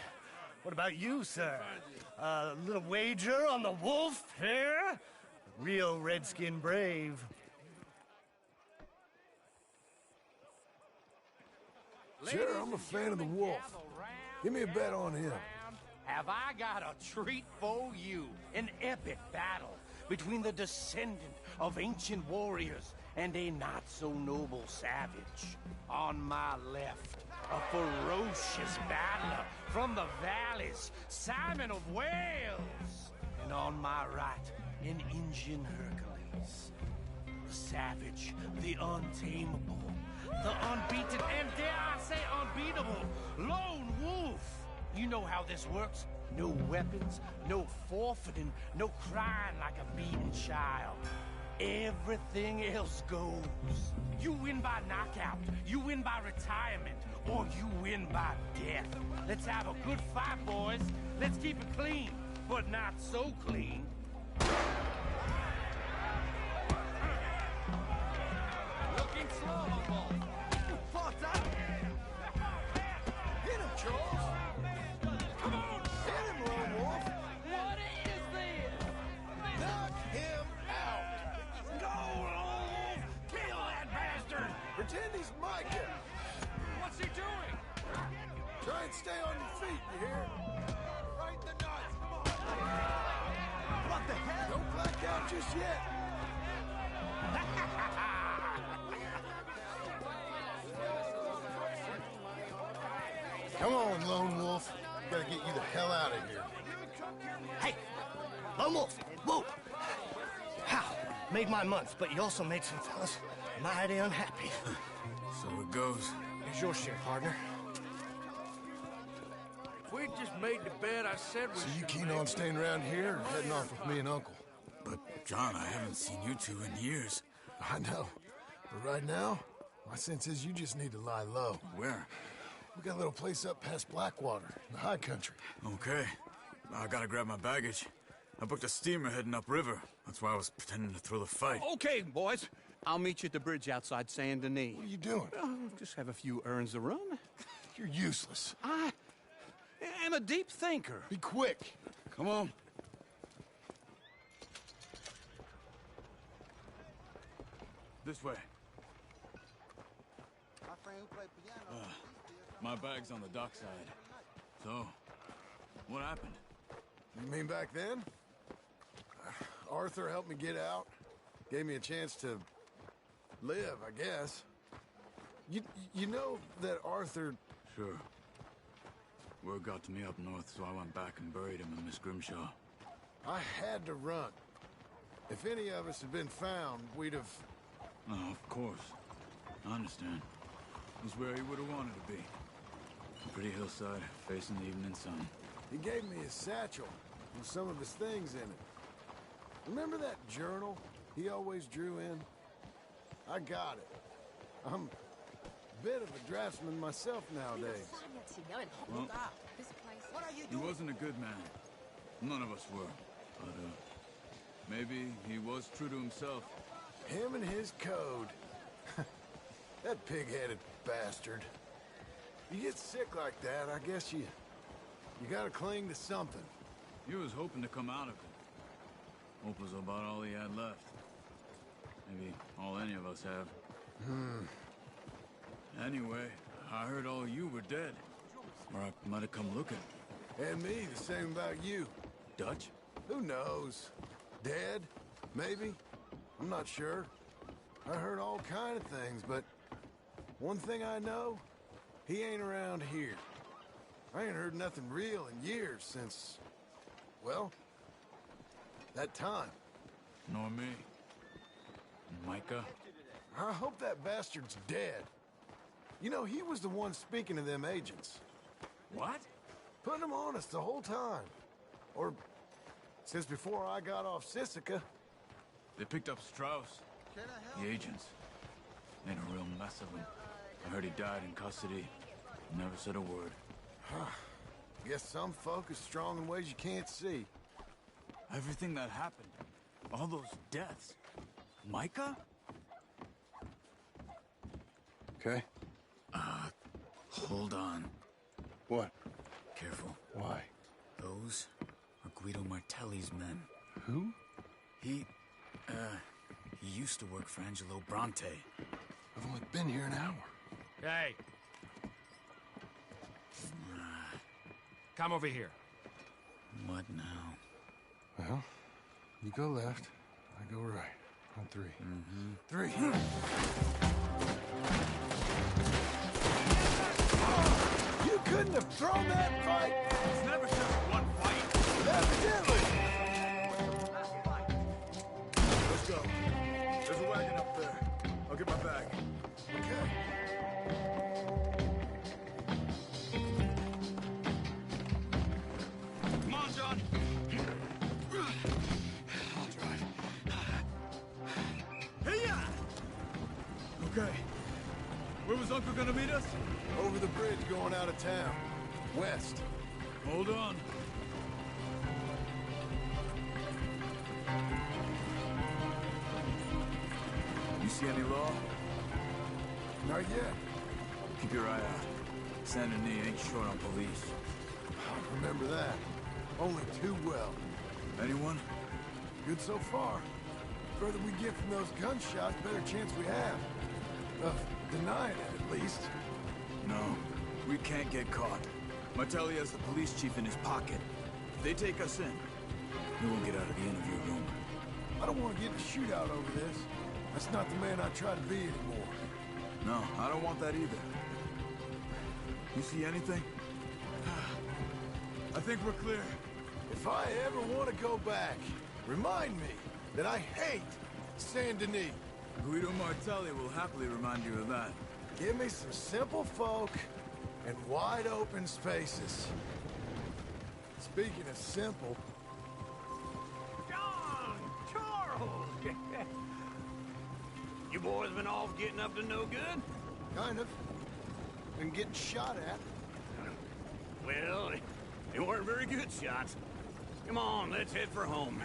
What about you, sir? A little wager on the wolf here? Real redskin brave. Sure, I'm a fan of the wolf. Give me a bet on him. Have I got a treat for you? An epic battle between the descendant of ancient warriors and a not-so-noble savage. On my left, a ferocious battler from the valleys, Simon of Wales. And on my right, an Indian Hercules. The savage, the untamable, the unbeaten, and dare I say unbeatable, lone wolf. You know how this works. No weapons, no forfeiting, no crying like a beaten child. Everything else goes. You win by knockout, you win by retirement, or you win by death. Let's have a good fight, boys. Let's keep it clean, but not so clean. Looking slow, Wolf. Fucked up. Hit him, Charles. Come on, hit him, Lone Wolf. What is this? Knock him out. Go, Lone Wolf. Kill that bastard. Pretend he's Micah. What's he doing? Try and stay on your feet, you hear? Right in the nuts. What the hell? Don't black out just yet. Come on, Lone Wolf. Gotta get you the hell out of here. Hey, Lone Wolf, whoa! How? Made my month, but you also made some fellas mighty unhappy. So it goes. Here's your share, partner. If we'd just made the bed I said we So you should keen make. on staying around here or heading off with me and Uncle? But, John, I haven't seen you two in years. I know. But right now, my sense is you just need to lie low. Where? We got a little place up past Blackwater, in the high country. Okay. I gotta grab my baggage. I booked a steamer heading upriver. That's why I was pretending to throw the fight. Okay, boys. I'll meet you at the bridge outside Saint Denis. What are you doing? Just have a few errands to run. You're useless. I am a deep thinker. Be quick. Come on. This way. My bag's on the dockside. So, what happened? You mean back then? Arthur helped me get out. Gave me a chance to live, I guess. You know that Arthur... Sure. Word got to me up north, so I went back and buried him in Miss Grimshaw. I had to run. If any of us had been found, we'd have... Oh, of course. I understand. It was where he would have wanted to be. A pretty hillside, facing the evening sun. He gave me his satchel with some of his things in it. Remember that journal he always drew in? I got it. I'm a bit of a draftsman myself nowadays. Well, he wasn't a good man. None of us were. But, maybe he was true to himself. Him and his code. That pig-headed bastard. You get sick like that, I guess you gotta cling to something. He was hoping to come out of it. Hope was about all he had left. Maybe all any of us have. Anyway, I heard all you were dead. Or I might have come looking. And me, the same about you. Dutch? Who knows? Dead? Maybe? I'm not sure. I heard all kind of things, but one thing I know, he ain't around here. I ain't heard nothing real in years since, well, that time. Nor me. Micah? I hope that bastard's dead. You know, he was the one speaking to them agents. What? Putting them on us the whole time. Or since before I got off Sisika. They picked up Strauss. The agents. Made a real mess of him. I heard he died in custody. Never said a word. Guess some folk is strong in ways you can't see. Everything that happened. All those deaths. Micah? Okay. Hold on. What? Careful. Why? Those are Guido Martelli's men. Who? He used to work for Angelo Bronte. I've only been here an hour. Hey. Come over here. What now? Well, you go left, I go right. On 3. Three. You couldn't have thrown that fight? It's never just one fight. Evidently! Let's go. There's a wagon up there. I'll get my bag. Okay. Come on, John. I'll drive. Hey-ya! Okay. Where was Uncle gonna meet us? Over the bridge going out of town. West. Hold on. You see any law? Not yet. Keep your eye out. Saint Denis ain't short on police. Remember that. Only too well. Anyone? Good so far. Further we get from those gunshots, better chance we have. Of denying it, at least. No, we can't get caught. Martelli has the police chief in his pocket. If they take us in, we won't get out of the interview room. I don't want to get in a shootout over this. That's not the man I try to be anymore. No, I don't want that either. You see anything? I think we're clear. If I ever want to go back, remind me that I hate Saint Denis. Guido Martelli will happily remind you of that. Give me some simple folk and wide open spaces. Speaking of simple... John! Charles! You boys been off getting up to no good? Kind of. Been getting shot at. Well, they weren't very good shots. Come on, let's head for home.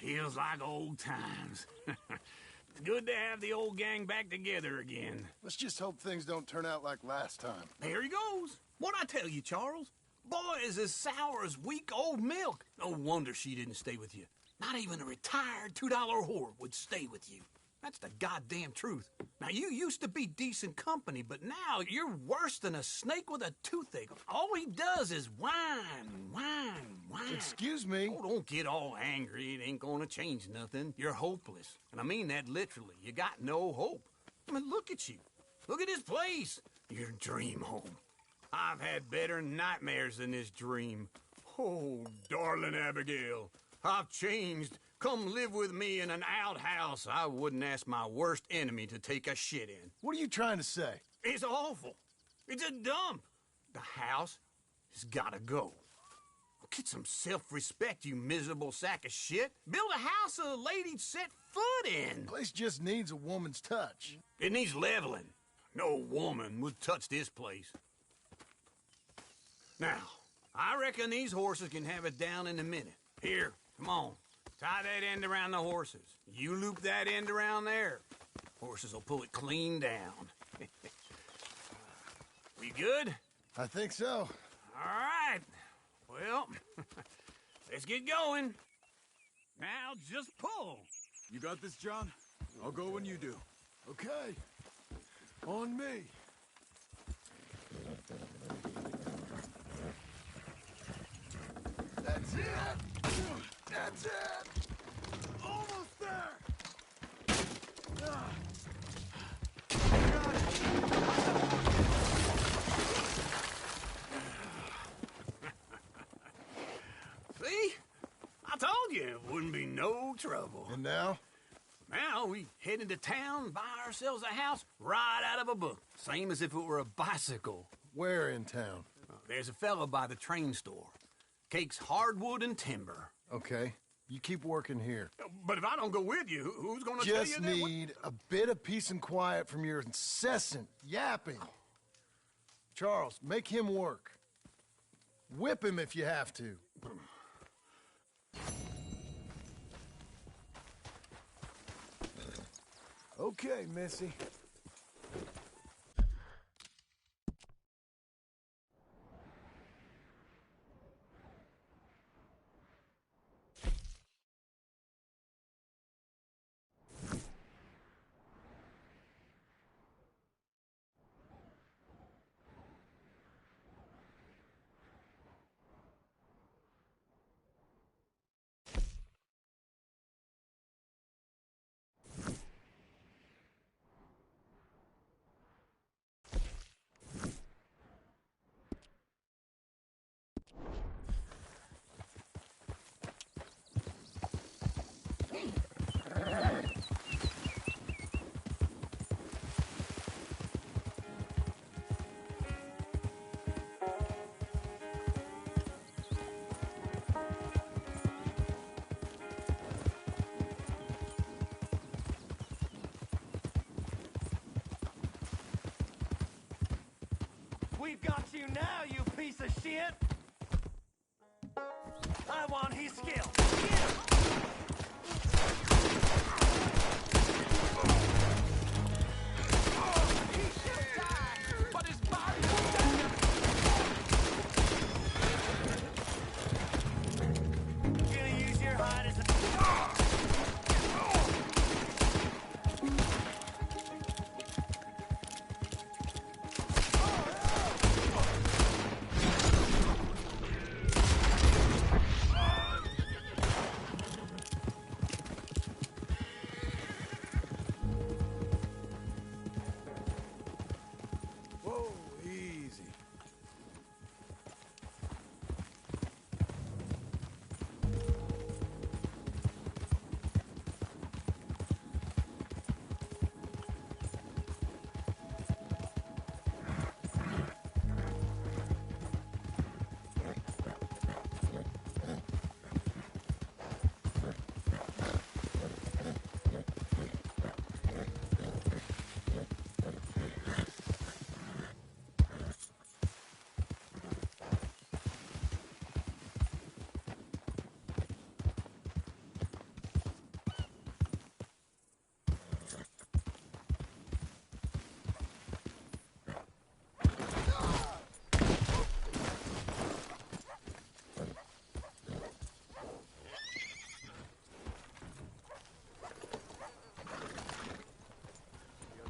Feels like old times. It's good to have the old gang back together again. Let's just hope things don't turn out like last time. There he goes. What'd I tell you, Charles? Boy is as sour as weak old milk. No wonder she didn't stay with you. Not even a retired $2 whore would stay with you. That's the goddamn truth. Now, you used to be decent company, but now you're worse than a snake with a toothache. All he does is whine. Excuse me? Oh, don't get all angry. It ain't gonna change nothing. You're hopeless. And I mean that literally. You got no hope. I mean, look at you. Look at this place. Your dream home. I've had better nightmares than this dream. Oh, darling Abigail, I've changed. Come live with me in an outhouse I wouldn't ask my worst enemy to take a shit in. What are you trying to say? It's awful. It's a dump. The house has gotta go. Get some self-respect, you miserable sack of shit. Build a house a lady'd set foot in. The place just needs a woman's touch. It needs leveling. No woman would touch this place. Now, I reckon these horses can have it down in a minute. Here, come on. Tie that end around the horses. You loop that end around there. Horses will pull it clean down. We good? I think so. All right. Well, let's get going. Now just pull. You got this, John? I'll go when you do. Okay. On me. That's it. That's it! Almost there! See? I told you it wouldn't be no trouble. And now? Now we head into town, buy ourselves a house right out of a book. Same as if it were a bicycle. Where in town? There's a fella by the train store. Cakes hardwood and timber. Okay. You keep working here. But if I don't go with you, who's gonna tell you Just that? need a bit of peace and quiet from your incessant yapping. Charles, make him work. Whip him if you have to. Okay, Missy. We've got you now, you piece of shit! I want his skill. Get him! He should die, but his body will gonna use your hide as a... Whoa, easy.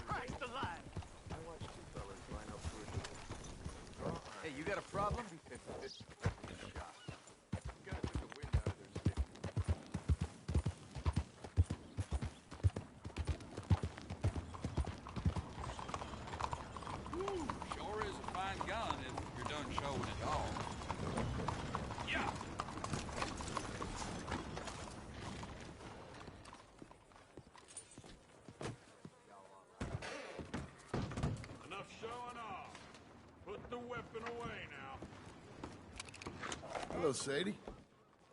Christ alive! I watched two fellas line up for a... Hey, you got a problem? shot. Guy took the wind out of their stick. Woo, sure is a fine gun if you're done showing it all. Yeah. Enough showing off. Put the weapon away now. Hello, Sadie.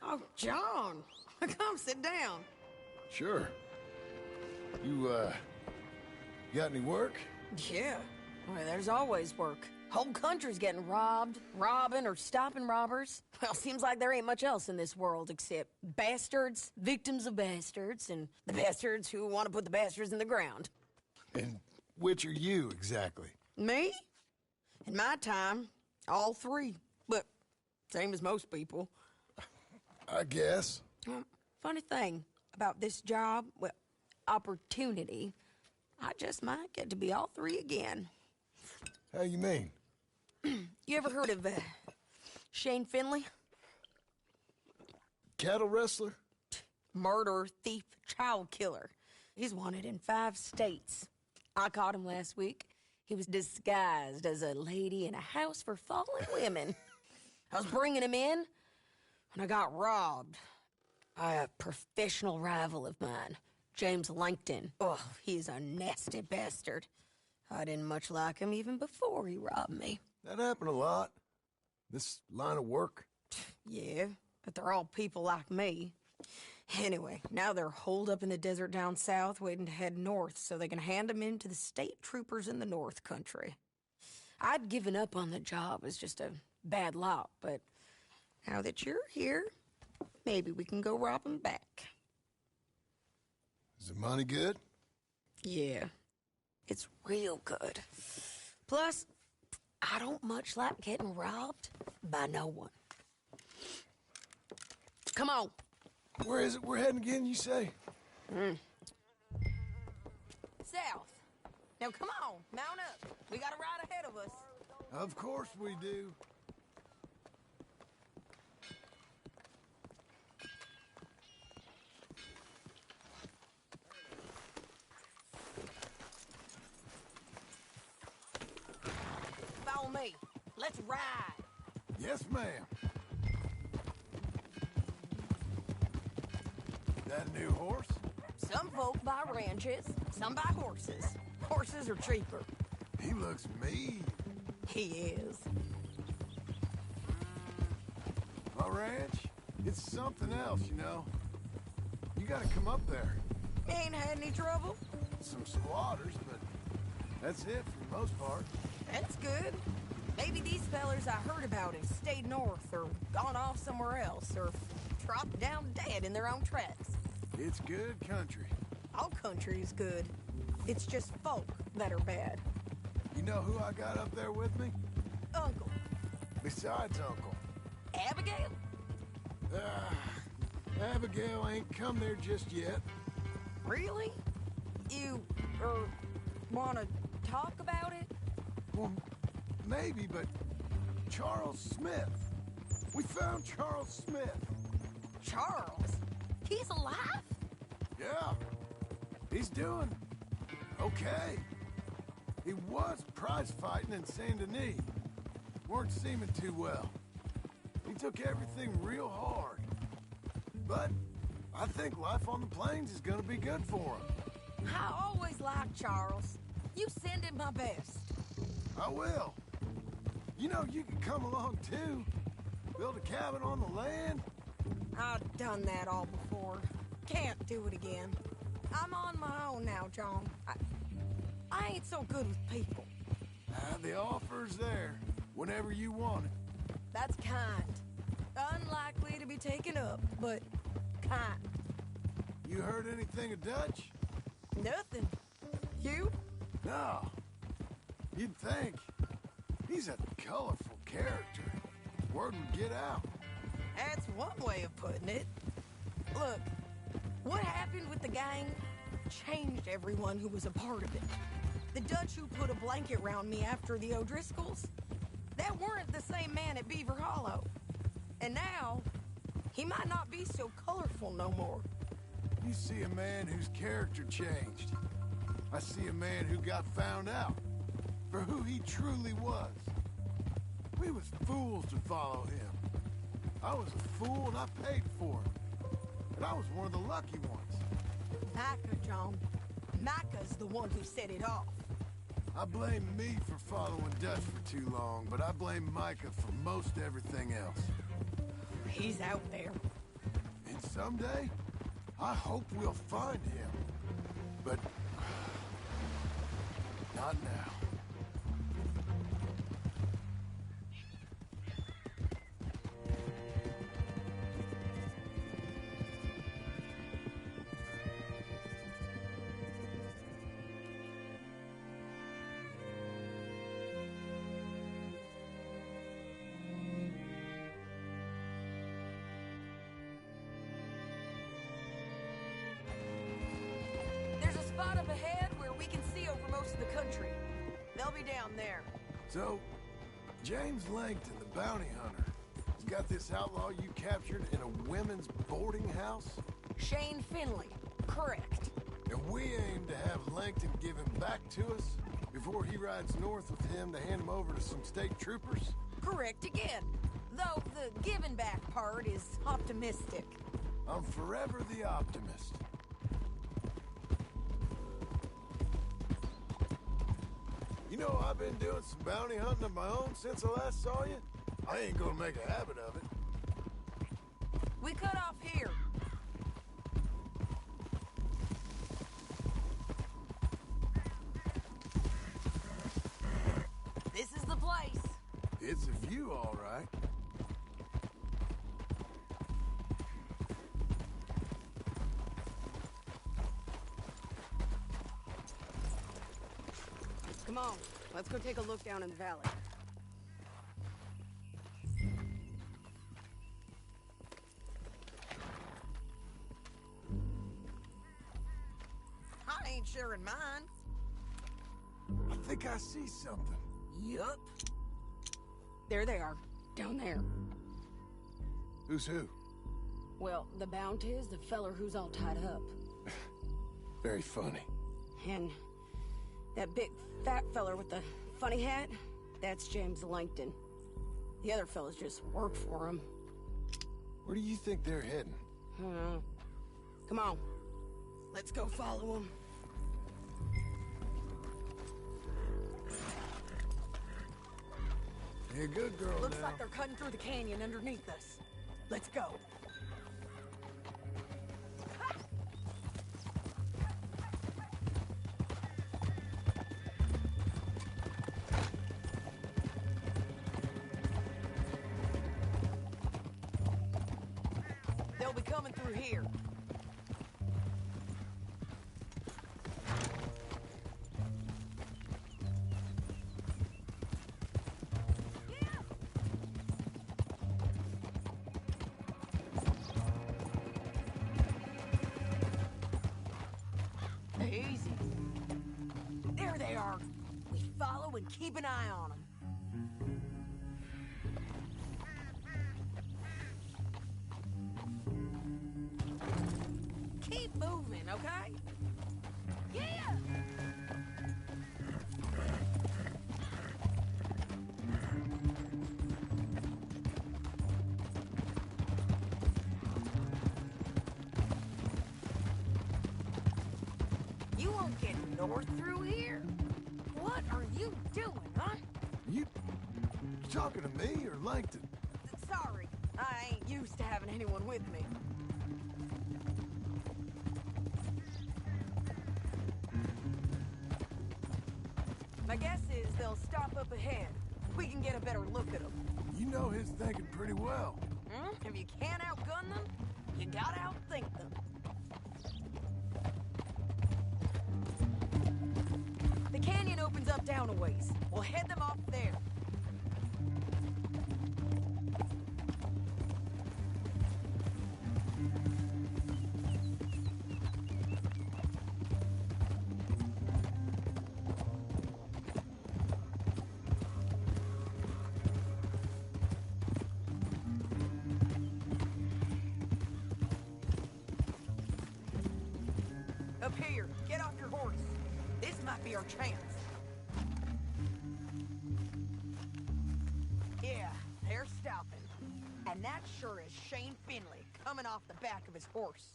Oh, John. Come sit down. Sure. You got any work? Yeah. Well, there's always work. Whole country's getting robbed, robbing, or stopping robbers. Well, seems like there ain't much else in this world except bastards, victims of bastards, and the bastards who want to put the bastards in the ground. And which are you, exactly? Me? In my time, all three. But same as most people. I guess. Funny thing about this job, well, opportunity, I just might get to be all three again. How you mean? You ever heard of Shane Finley? Cattle wrestler? Murderer, thief, child killer. He's wanted in 5 states. I caught him last week. He was disguised as a lady in a house for fallen women. I was bringing him in when I got robbed by a professional rival of mine, James Langton. Oh, he's a nasty bastard. I didn't much like him even before he robbed me. That happened a lot. This line of work. Yeah, but they're all people like me. Anyway, now they're holed up in the desert down south waiting to head north so they can hand them in to the state troopers in the north country. I'd given up on the job as just a bad lot, but now that you're here, maybe we can go rob them back. Is the money good? Yeah, it's real good. Plus, I don't much like getting robbed by no one. Come on. Where is it we're heading again, you say? South. Now come on, mount up. We got a ride ahead of us. Of course we do. Follow me. Let's ride. Yes, ma'am. That a new horse? Some folk buy ranches, some buy horses. Horses are cheaper. He looks mean. He is. My ranch, it's something else, you know. You gotta come up there. Ain't had any trouble? Some squatters, but that's it for the most part. That's good. Maybe these fellers I heard about have stayed north or gone off somewhere else or dropped down dead in their own tracks. It's good country. All country is good. It's just folk that are bad. You know who I got up there with me? Uncle. Besides Uncle. Abigail? Abigail ain't come there just yet. Really? You, want to talk about it? Well, maybe, but Charles Smith. We found Charles Smith. Charles? He's alive? Yeah. He's doing okay. He was prize fighting in Saint Denis. Weren't seeming too well. He took everything real hard. But I think life on the plains is gonna be good for him. I always liked Charles. You send him my best. I will. You know, you can come along too. Build a cabin on the land. I've done that all before. Can't do it again. I'm on my own now, John. I ain't so good with people. The offer's there, whenever you want it. That's kind. Unlikely to be taken up, but kind. You heard anything of Dutch? Nothing. You? No. You'd think. He's a colorful character. Word would get out. That's one way of putting it. Look, what happened with the gang changed everyone who was a part of it. The Dutch who put a blanket round me after the O'Driscolls, that weren't the same man at Beaver Hollow. And now, he might not be so colorful no more. You see a man whose character changed. I see a man who got found out for who he truly was. We was fools to follow him. I was a fool and I paid for it. And I was one of the lucky ones. Micah, John. Micah's the one who set it off. I blame me for following Dutch for too long, but I blame Micah for most everything else. He's out there. And someday, I hope we'll find him. But not now. There's a spot up ahead where we can see over most of the country. They'll be down there. So, James Langton, the bounty hunter, has got this outlaw you captured in a women's boarding house? Shane Finley, correct. And we aim to have Langton give him back to us before he rides north with him to hand him over to some state troopers? Correct again. Though the giving back part is optimistic. I'm forever the optimist. You know, I've been doing some bounty hunting of my own since I last saw you. I ain't gonna make a habit of it. We cut off here. This is the place. It's a view, all right. Come on, let's go take a look down in the valley. I ain't sharing mine. I think I see something. Yup. There they are, down there. Who's who? Well, the bounty is the feller who's all tied up. Very funny. And that big fat feller with the funny hat, that's James Langton. The other fellas just work for him. Where do you think they're heading? Come on, let's go follow them. You're a good girl. Looks now. like they're cutting through the canyon underneath us. Let's go. They'll be coming through here. Easy. There they are. We follow and keep an eye on them. Keep moving, okay? Yeah! You won't get north through here? What are you doing, huh? You talking to me or Langton? Sorry, I ain't used to having anyone with me. My guess is they'll stop up ahead. We can get a better look at them. You know his thinking pretty well. If you can't outgun them, you gotta outthink them. The canyon opens up down a ways. We'll head them off there. Up here, get off your horse. This might be our chance. Yeah, they're stopping. And that sure is Shane Finley coming off the back of his horse.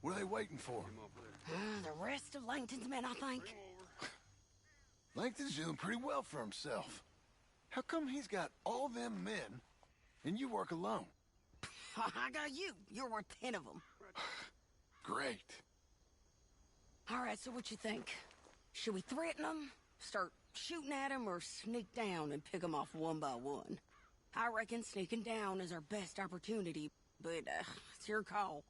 What are they waiting for? The rest of Langton's men, I think. Langton's doing pretty well for himself. How come he's got all them men and you work alone? I got you. You're worth 10 of them. Great. All right, so what you think? Should we threaten them, start shooting at them, or sneak down and pick them off one by one? I reckon sneaking down is our best opportunity, but it's your call.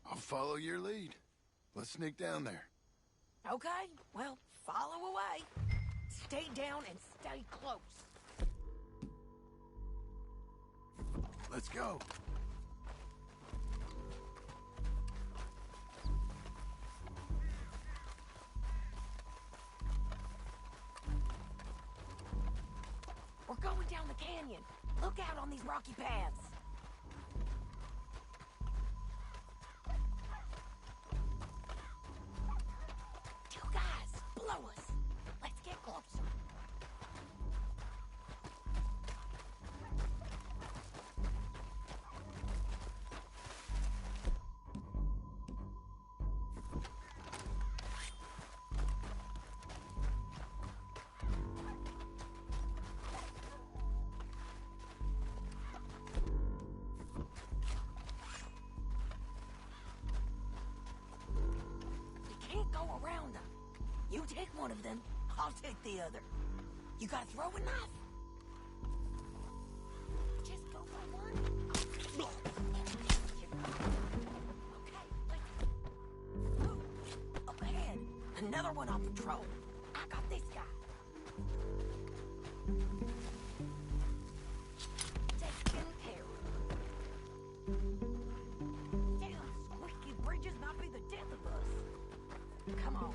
I'll follow your lead. Let's sneak down there. Okay, well, follow away. Stay down and stay close. Let's go. We're going down the canyon. canyon. Look out on these rocky paths. You guys, blow us. Let's get closer. Go around them. You take one of them, I'll take the other. You got a throwing knife? Just go for one. Okay, let's move. Up ahead. Another one on patrol. I got this guy. Taken care of. Damn, squeaky bridges might be the death of us. Come on.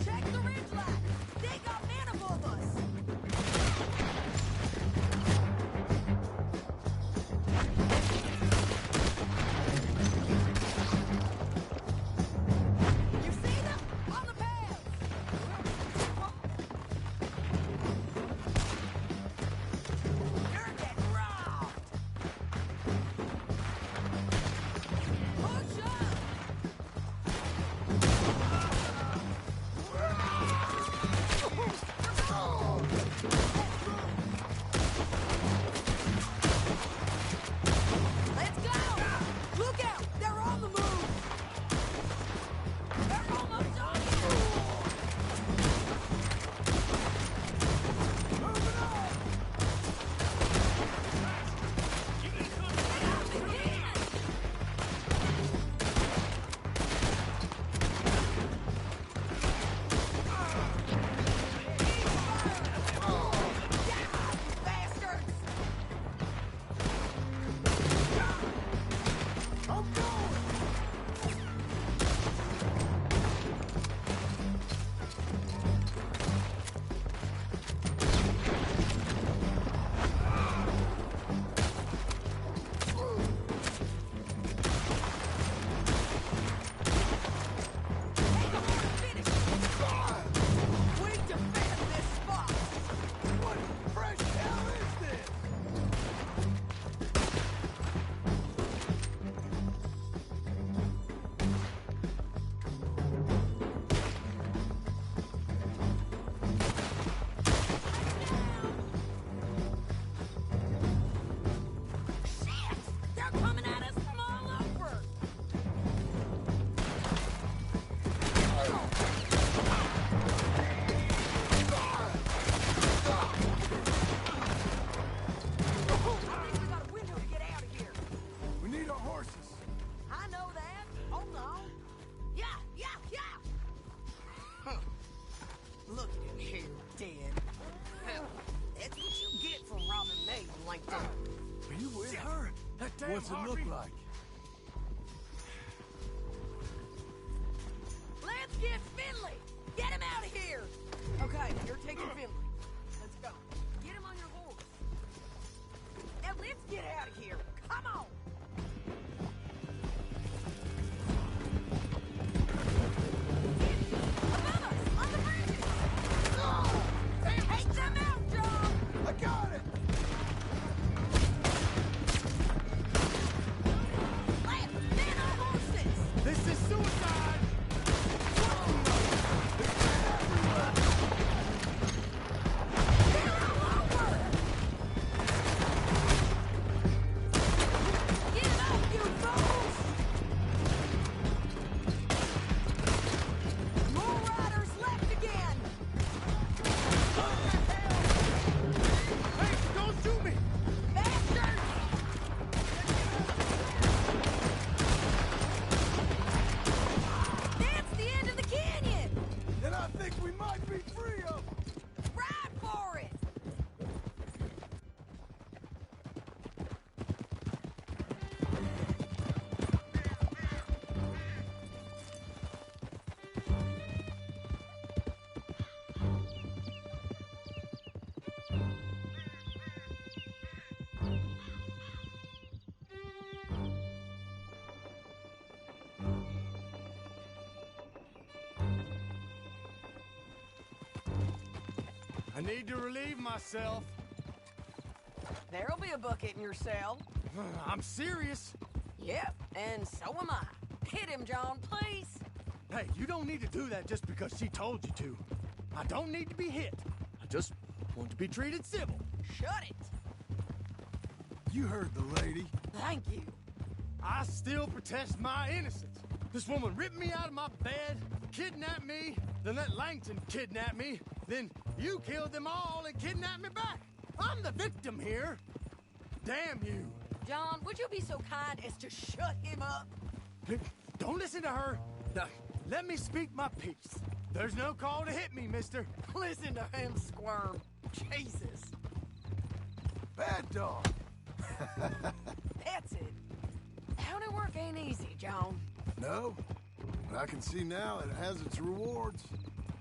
Check the ridge line. They got men above us. What's it look like? Let's get Finley! Get him out of here! Okay, you're taking Finley. Let's go. Get him on your horse. Now let's get out of here. Come on! Above us! On the bridges! Oh, take them out, John! I got it! I need to relieve myself. There'll be a bucket in your cell. I'm serious. Yep, and so am I. Hit him, John, please. Hey, you don't need to do that just because she told you to. I don't need to be hit. I just want to be treated civil. Shut it. You heard the lady. Thank you. I still protest my innocence. This woman ripped me out of my bed, kidnapped me, then let Langton kidnap me, then you killed them all and kidnapped me back. I'm the victim here. Damn you. John, would you be so kind as to shut him up? Don't listen to her. Now, let me speak my piece. There's no call to hit me, mister. Listen to him squirm. Jesus. Bad dog. That's it. County work ain't easy, John. No, but I can see now it has its rewards.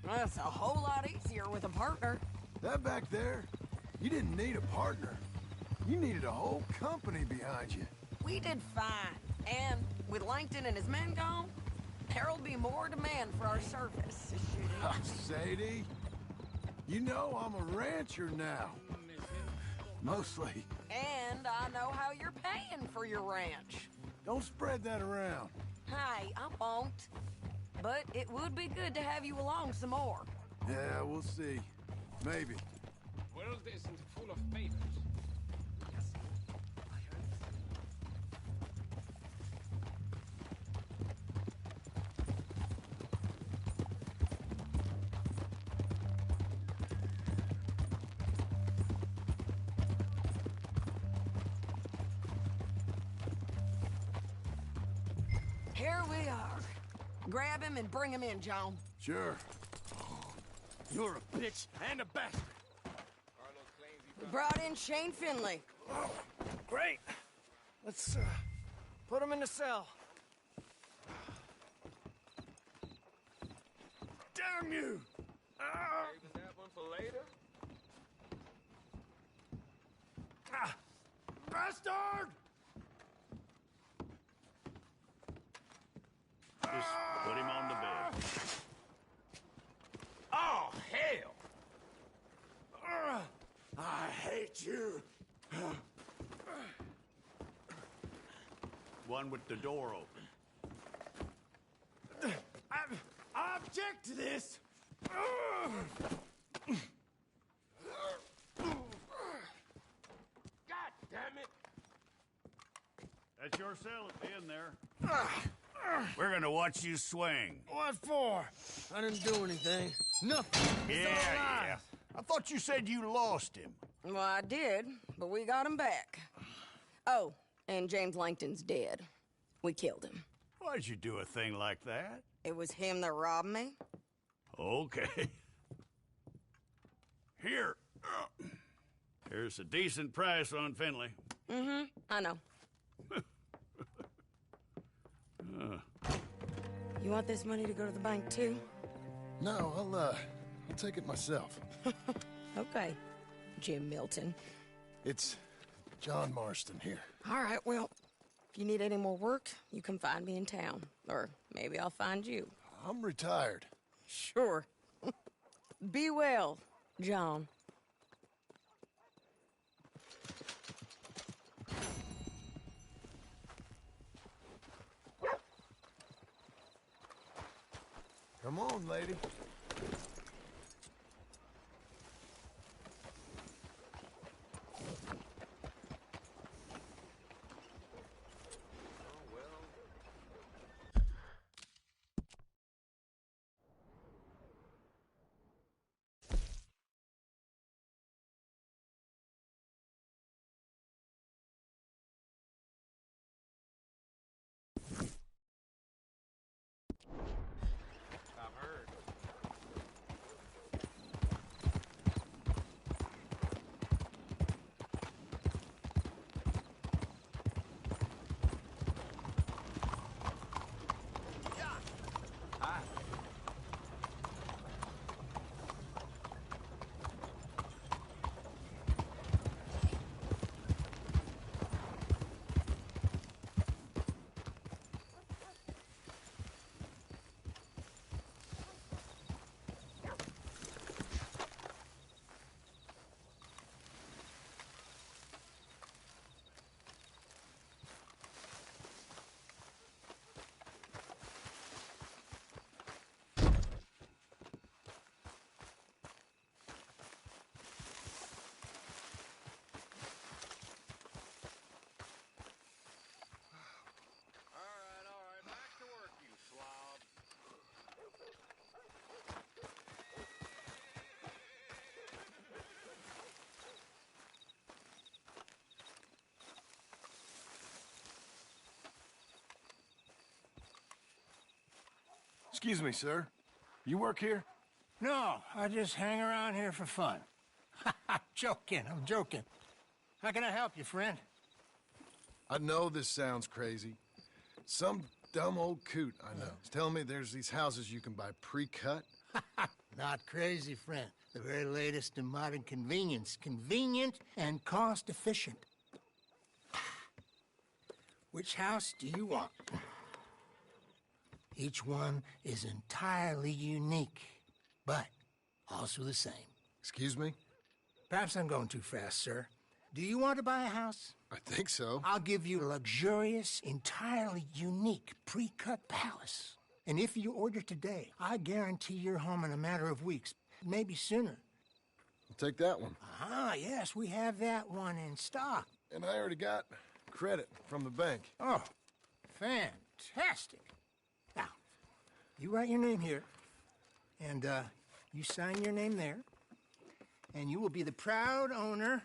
That's a whole lot easier with a partner. That back there, you didn't need a partner. You needed a whole company behind you. We did fine. And with Langton and his men gone, there'll be more demand for our service. Sadie, you know I'm a rancher now. Mostly. And I know how you're paying for your ranch. Don't spread that around. Hey, I won't. But it would be good to have you along some more. Yeah, we'll see. Maybe. World isn't full of papers. Here we are. Grab him and bring him in, John. Sure. You're a bitch and a bastard. We brought in Shane Finley. Oh, great. Let's put him in the cell. Damn you! Saving that one for later? Bastard! Just put him on the bed. Oh, hell! I hate you. One with the door open. I object to this. God damn it! That's your cell at the end there. We're gonna watch you swing. What for? I didn't do anything. Nothing. It's all lies. I thought you said you lost him. Well, I did, but we got him back. Oh, and James Langton's dead. We killed him. Why'd you do a thing like that? It was him that robbed me. Okay. Here. Here's a decent price on Finley. Mm-hmm, I know. You want this money to go to the bank, too? No, I'll take it myself. Okay, Jim Milton. It's John Marston here. All right, well, if you need any more work, you can find me in town. Or maybe I'll find you. I'm retired. Sure. Be well, John. Come on, lady. I've heard. Excuse me, sir. You work here? No, I just hang around here for fun. I'm joking. How can I help you, friend? I know this sounds crazy. Some dumb old coot I know is telling me there's these houses you can buy pre-cut. Not crazy, friend. The very latest in modern convenience. Convenient and cost-efficient. Which house do you want? Each one is entirely unique, but also the same. Excuse me? Perhaps I'm going too fast, sir. Do you want to buy a house? I think so. I'll give you a luxurious, entirely unique pre-cut palace. And if you order today, I guarantee you're home in a matter of weeks, maybe sooner. I'll take that one. Ah, yes, we have that one in stock. And I already got credit from the bank. Oh, fantastic. Now, you write your name here, and you sign your name there, and you will be the proud owner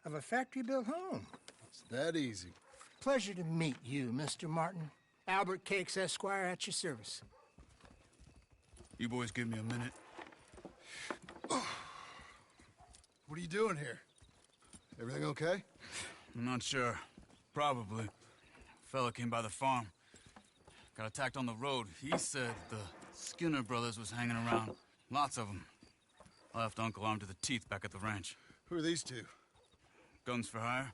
of a factory-built home. It's that easy. Pleasure to meet you, Mr. Martin. Albert Cakes, Esquire, at your service. You boys give me a minute. What are you doing here? Everything okay? I'm not sure. Probably. Fella came by the farm. Got attacked on the road. He said the Skinner brothers was hanging around. Lots of them. I left Uncle armed to the teeth back at the ranch. Who are these two? Guns for hire.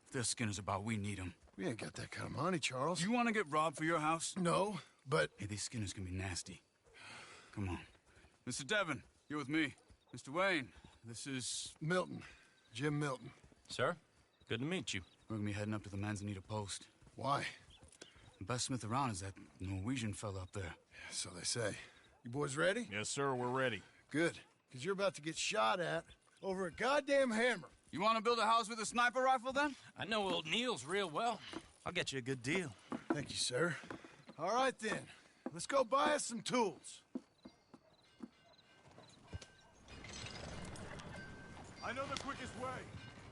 If they're Skinner's about, we need them. We ain't got that kind of money, Charles. You want to get robbed for your house? No, but... Hey, these Skinners can be nasty. Come on. Mr. Devon, you're with me. Mr. Wayne, this is... Milton. Jim Milton. Sir, good to meet you. We're gonna be heading up to the Manzanita post. Why? The best smith around is that Norwegian fella up there. Yeah, so they say. You boys ready? Yes, sir, we're ready. Good, because you're about to get shot at over a goddamn hammer. You want to build a house with a sniper rifle, then? I know old Neil's real well. I'll get you a good deal. Thank you, sir. All right, then. Let's go buy us some tools. I know the quickest way.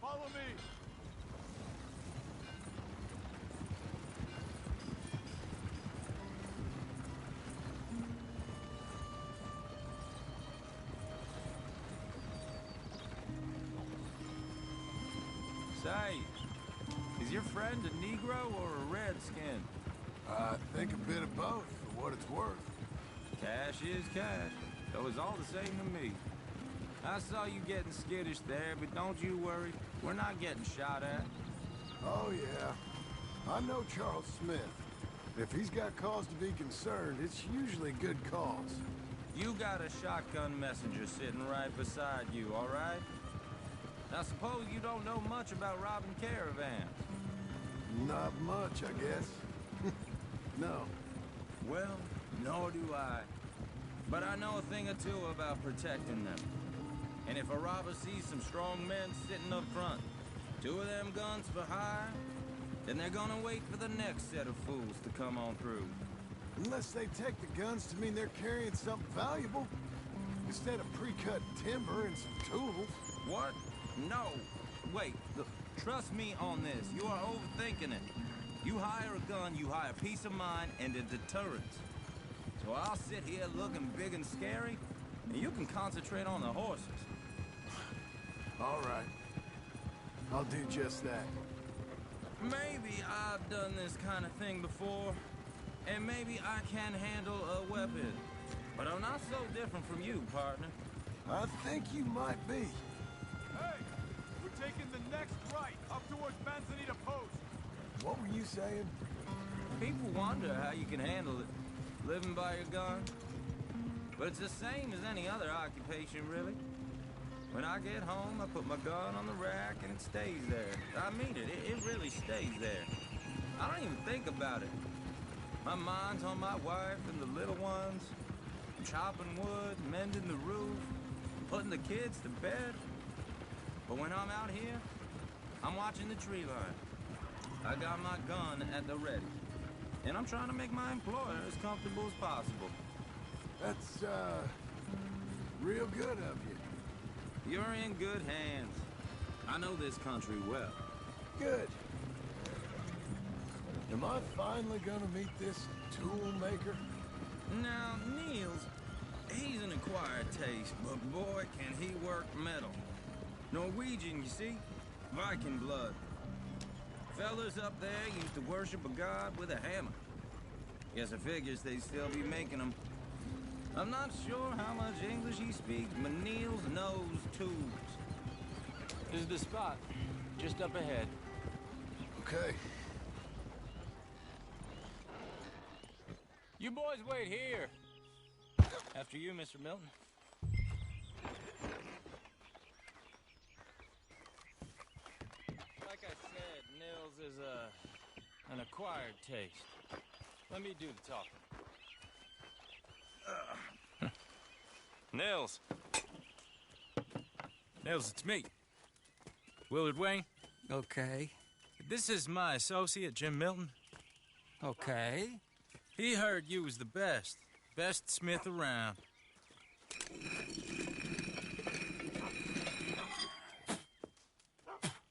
Follow me. Say, is your friend a Negro or a Redskin? I think a bit of both, for what it's worth. Cash is cash, so it's all the same to me. I saw you getting skittish there, but don't you worry. We're not getting shot at. Oh, yeah. I know Charles Smith. If he's got cause to be concerned, it's usually a good cause. You got a shotgun messenger sitting right beside you, all right? Now, suppose you don't know much about robbing caravans. Not much, I guess. No. Well, nor do I. But I know a thing or two about protecting them. And if a robber sees some strong men sitting up front, 2 of them guns for hire, then they're gonna wait for the next set of fools to come on through. Unless they take the guns to mean they're carrying something valuable. Instead of pre-cut timber and some tools. What? No. Wait, look, trust me on this. You are overthinking it. You hire a gun, you hire peace of mind and a deterrence. So I'll sit here looking big and scary, and you can concentrate on the horses. All right. I'll do just that. Maybe I've done this kind of thing before, and maybe I can handle a weapon. But I'm not so different from you, partner. I think you might be. Hey, we're taking the next right up towards Manzanita Post. What were you saying? People wonder how you can handle it, living by your gun. But it's the same as any other occupation, really. When I get home, I put my gun on the rack and it stays there. I mean it, it really stays there. I don't even think about it. My mind's on my wife and the little ones. I'm chopping wood, mending the roof, putting the kids to bed. But when I'm out here, I'm watching the tree line. I got my gun at the ready. And I'm trying to make my employer as comfortable as possible. That's, real good of you. You're in good hands. I know this country well. Good. Am I finally gonna meet this tool maker? Now, Niels, he's an acquired taste, but boy, can he work metal. Norwegian, you see? Viking blood. Fellas up there used to worship a god with a hammer. Guess I figures they'd still be making them. I'm not sure how much English he speaks, but Niels knows tools. This is the spot, just up ahead. Okay. You boys wait here. After you, Mr. Milton. Like I said, Nils is an acquired taste. Let me do the talking. Nils. Nils, it's me. Willard Wayne. Okay. This is my associate, Jim Milton. Okay. He heard you was the best. Best smith around.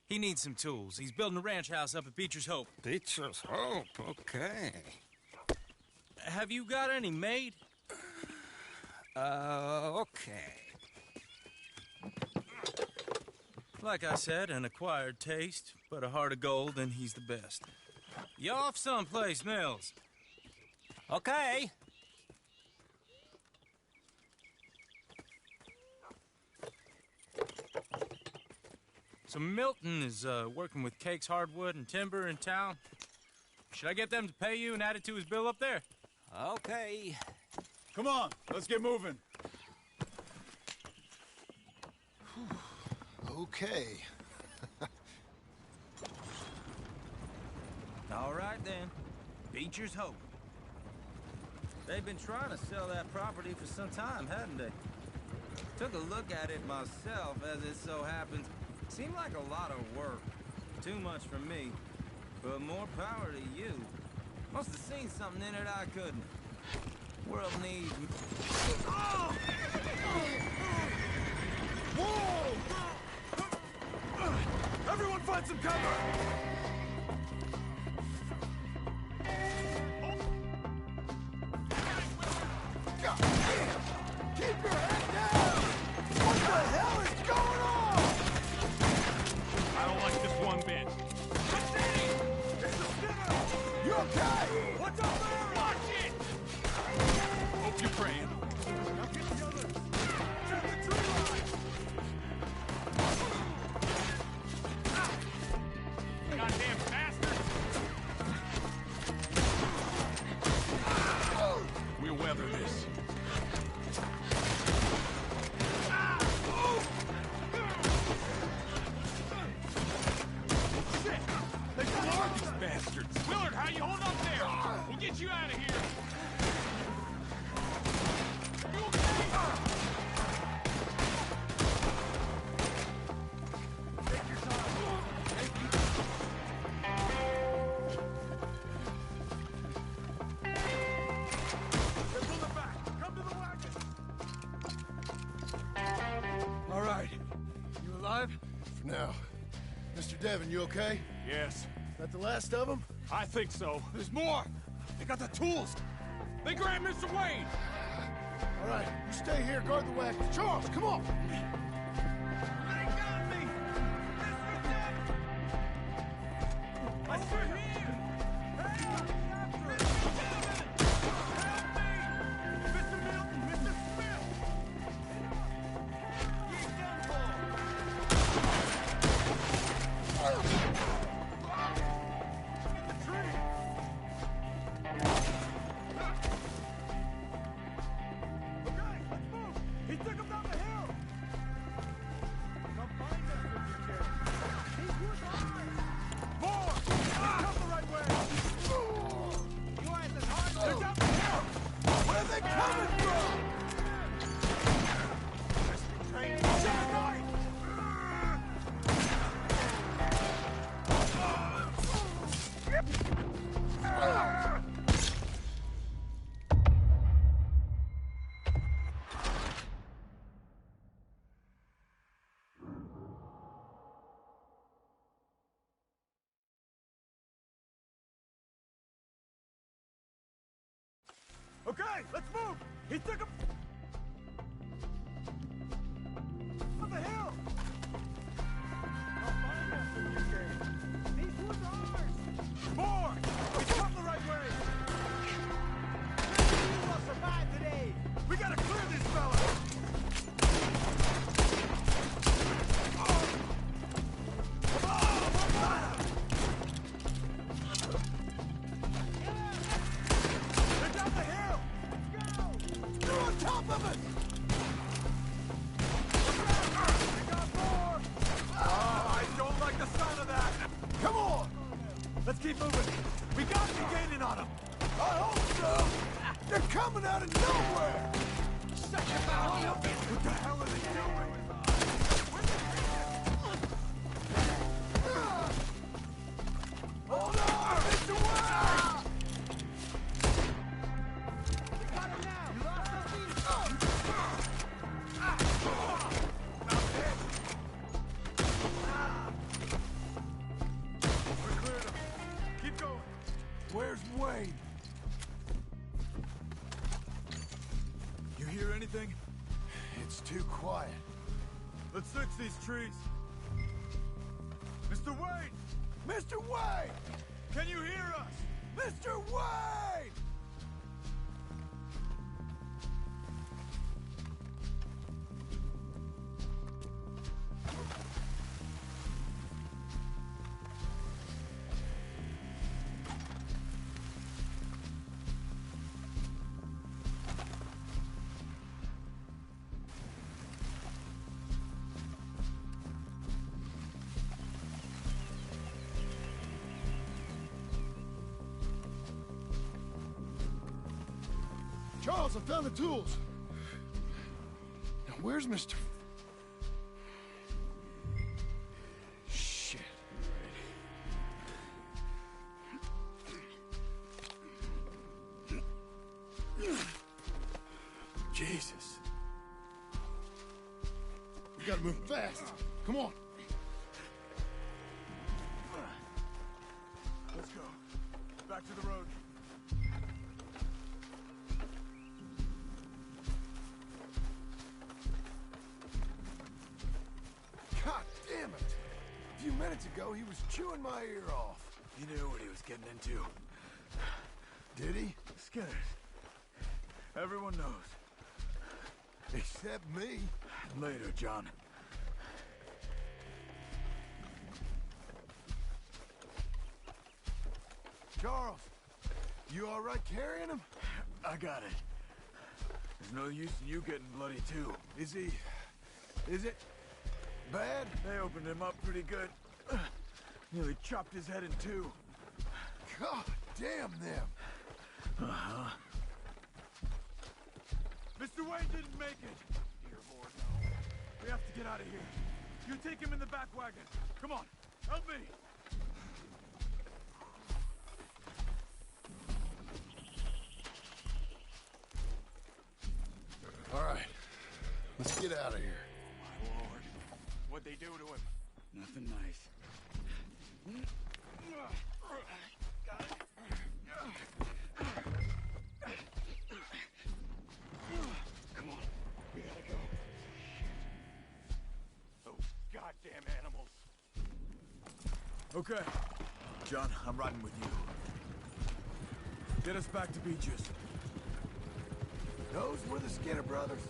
He needs some tools. He's building a ranch house up at Beecher's Hope. Beecher's Hope, okay. Have you got any made? Okay. Like I said, an acquired taste, but a heart of gold, and he's the best. You off someplace, Nils? Okay. So Milton is working with Cake's Hardwood and Timber in town. Should I get them to pay you and add it to his bill up there? Okay. Come on, let's get moving. Okay. All right, then. Beecher's Hope. They've been trying to sell that property for some time, hadn't they? Took a look at it myself, as it so happens. Seemed like a lot of work. Too much for me. But more power to you. Must have seen something in it I couldn't. World needs... Oh! Whoa! Everyone find some cover! God damn! Keep your head down! What the hell is going on? I don't like this one bit. It's a spinner! You okay? What's up there? Watch it! Hope you're praying. Now get the others! Check the tree line! Goddamn bastard! We'll weather this. Shit! They got these bastards! Willard, how you hold up there? We'll get you out of here! You okay? Take your time. Take your Get the back. Come to the wagon. All right. You alive? For now. Mr. Devon, you okay? Yes. That the last of them? I think so. There's more! They got the tools! They grabbed Mr. Wayne! All right, you stay here, guard the wagon. Charles, come on! They got me! Mr. Devon! I swear here! Help! Mr. Devon! Help me! Mr. Milton! Mr. Smith! Ye done for! Get the tree! Okay, let's move! He took him down the hill! Okay, let's move! He took him... On the hill! These woods are ours! More! Let's come the right way! We will survive today! We gotta clear these fellas! Let's keep moving. We got to be gaining on them. I hope so. They're coming out of nowhere. Such a bounty. What the hell are they doing? Hold on, Mr. White! We got him now. You lost our feet. Where's Wayne? You hear anything? It's too quiet. Let's search these trees. Mr. Wayne! Mr. Wayne! Can you hear us? Mr. Wayne! Charles, I found the tools. Now, where's Mr. Shit. Jesus. We gotta move fast. Come on. Let's go. Back to the road. God damn it! A few minutes ago, he was chewing my ear off. He knew what he was getting into. Did he? Skinners. Everyone knows. Except me. Later, John. Charles, you all right carrying him? I got it. There's no use in you getting bloody too. Is it bad? They opened him up pretty good. Nearly chopped his head in two. God damn them. Uh-huh. Mr. Wayne didn't make it. Dear Lord, no. We have to get out of here. You take him in the back wagon. Come on, help me. All right, let's get out of here. My Lord, what'd they do to him? Nothing nice. Come on, we gotta go. Those goddamn animals. Okay, John, I'm riding with you. Get us back to Beaches. Those were the Skinner brothers.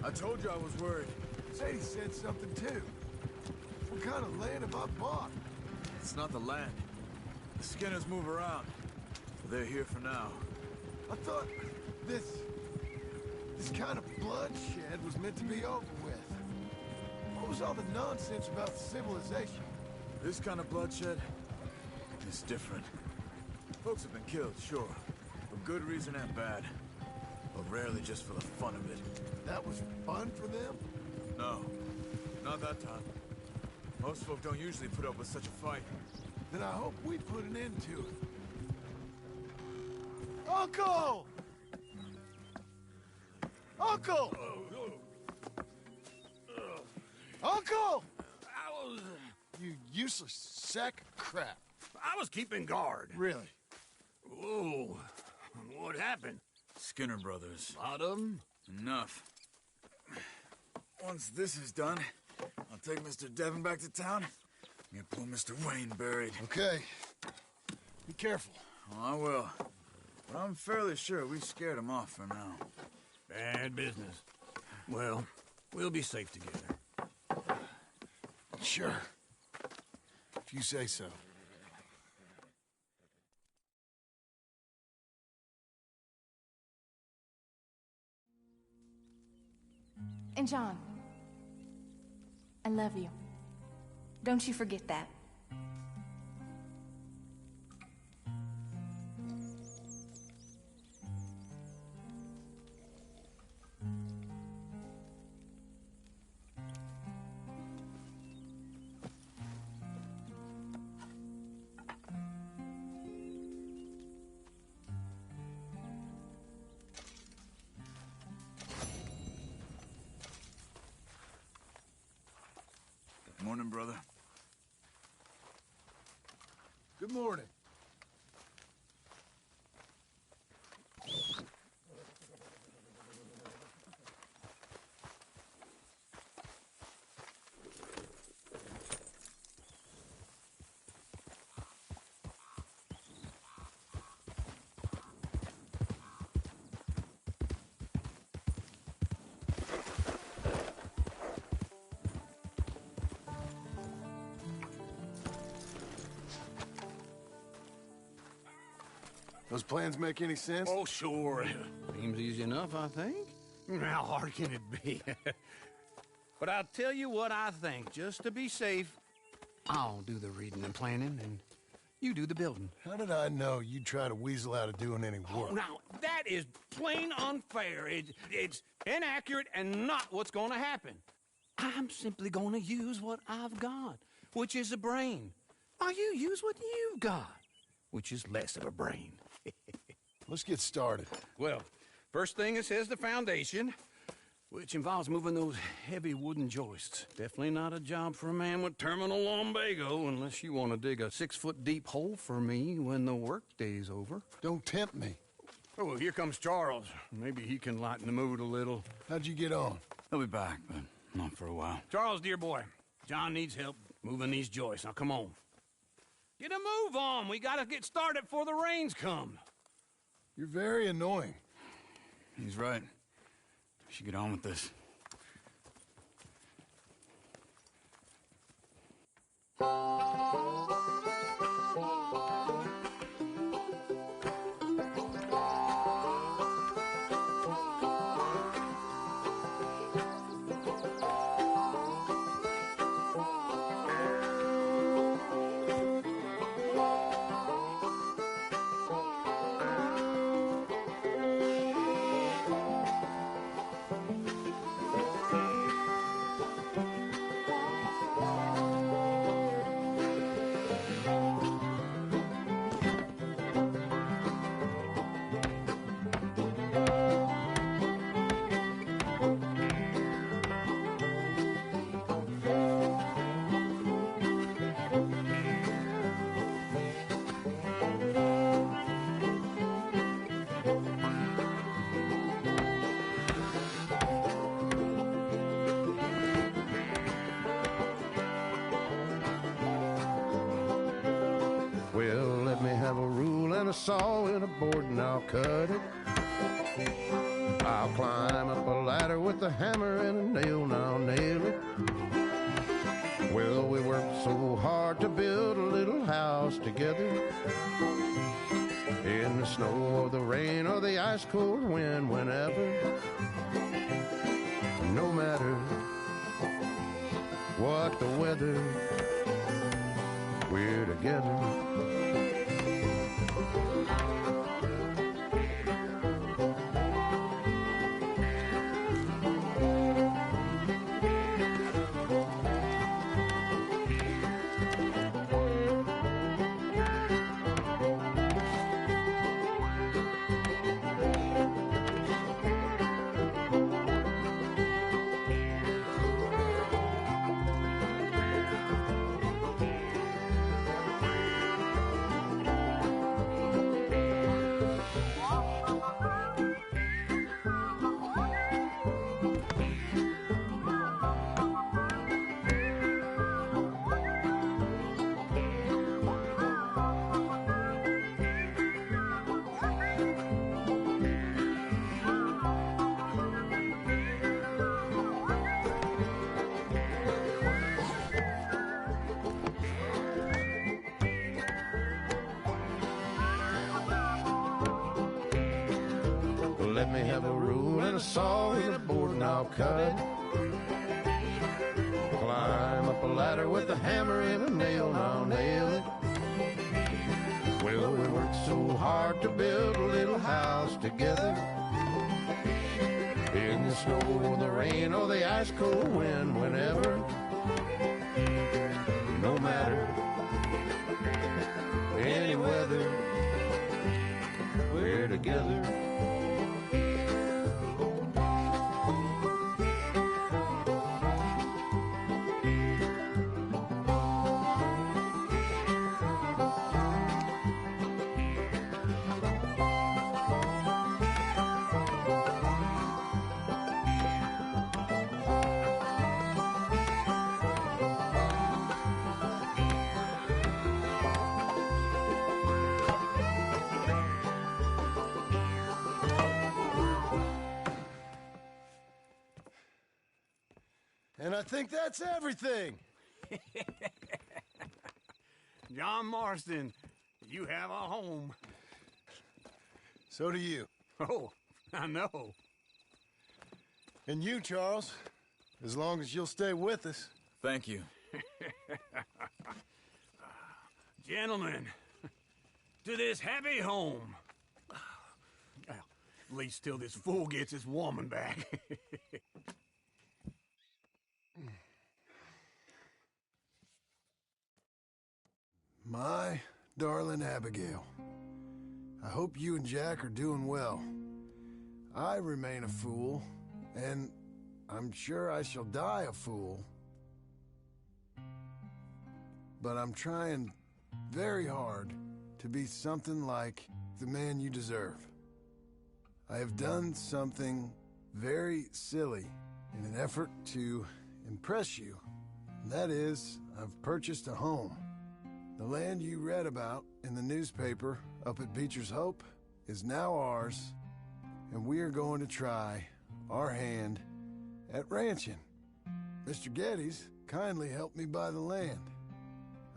I told you I was worried. Sadie said something too. What kind of land have I bought? It's not the land. The Skinners move around. They're here for now. I thought this kind of bloodshed was meant to be over with. What was all the nonsense about civilization? This kind of bloodshed is different. Folks have been killed, sure. For good reason and bad. But rarely just for the fun of it. That was fun for them? No, not that time. Most folk don't usually put up with such a fight. Then I hope we put an end to it. Uncle! Uncle! Uncle! You useless sack of crap. I was keeping guard. Really? Whoa. What happened? Skinner Brothers. Lot of them? Enough. Once this is done, I'll take Mr. Devon back to town and get poor Mr. Wayne buried. Okay. Be careful. Oh, I will. But I'm fairly sure we scared him off for now. Bad business. Well, we'll be safe together. Sure. If you say so. And John, I love you. Don't you forget that. Morning, brother. Good morning. Those plans make any sense? Oh, sure. Seems easy enough, I think. How hard can it be? But I'll tell you what I think. Just to be safe, I'll do the reading and planning, and you do the building. How did I know you'd try to weasel out of doing any work? Oh, now, that is plain unfair. It's inaccurate and not what's going to happen. I'm simply going to use what I've got, which is a brain. While you use what you've got, which is less of a brain. Let's get started. Well, first thing it says the foundation, which involves moving those heavy wooden joists. Definitely not a job for a man with terminal lumbago unless you want to dig a 6-foot deep hole for me when the workday's over. Don't tempt me. Oh, well, here comes Charles. Maybe he can lighten the mood a little. How'd you get on? He'll be back, but not for a while. Charles, dear boy, John needs help moving these joists. Now, come on. Get a move on. We gotta get started before the rains come. You're very annoying. He's right. We should get on with this. Saw and a board and I'll cut it. I'll climb up a ladder with a hammer and a nail and I'll nail it. Well, we worked so hard to build a little house together. In the snow or the rain or the ice cold wind, whenever. No matter what the weather, we're together. me have a rule and a saw and a board and I'll cut it. Climb up a ladder with a hammer and a nail and I'll nail it. Well, we worked so hard to build a little house together. In the snow or the rain or the ice cold wind, whenever. No matter any weather, we're together. And I think that's everything. John Marston, you have a home. So do you. Oh, I know. And you, Charles, as long as you'll stay with us. Thank you. Gentlemen, to this happy home. Well, at least till this fool gets his woman back. My darling Abigail, I hope you and Jack are doing well. I remain a fool, and I'm sure I shall die a fool. But I'm trying very hard to be something like the man you deserve. I have done something very silly in an effort to impress you. And that is, I've purchased a home. The land you read about in the newspaper up at Beecher's Hope is now ours, and we are going to try our hand at ranching. Mr. Geddes kindly helped me buy the land.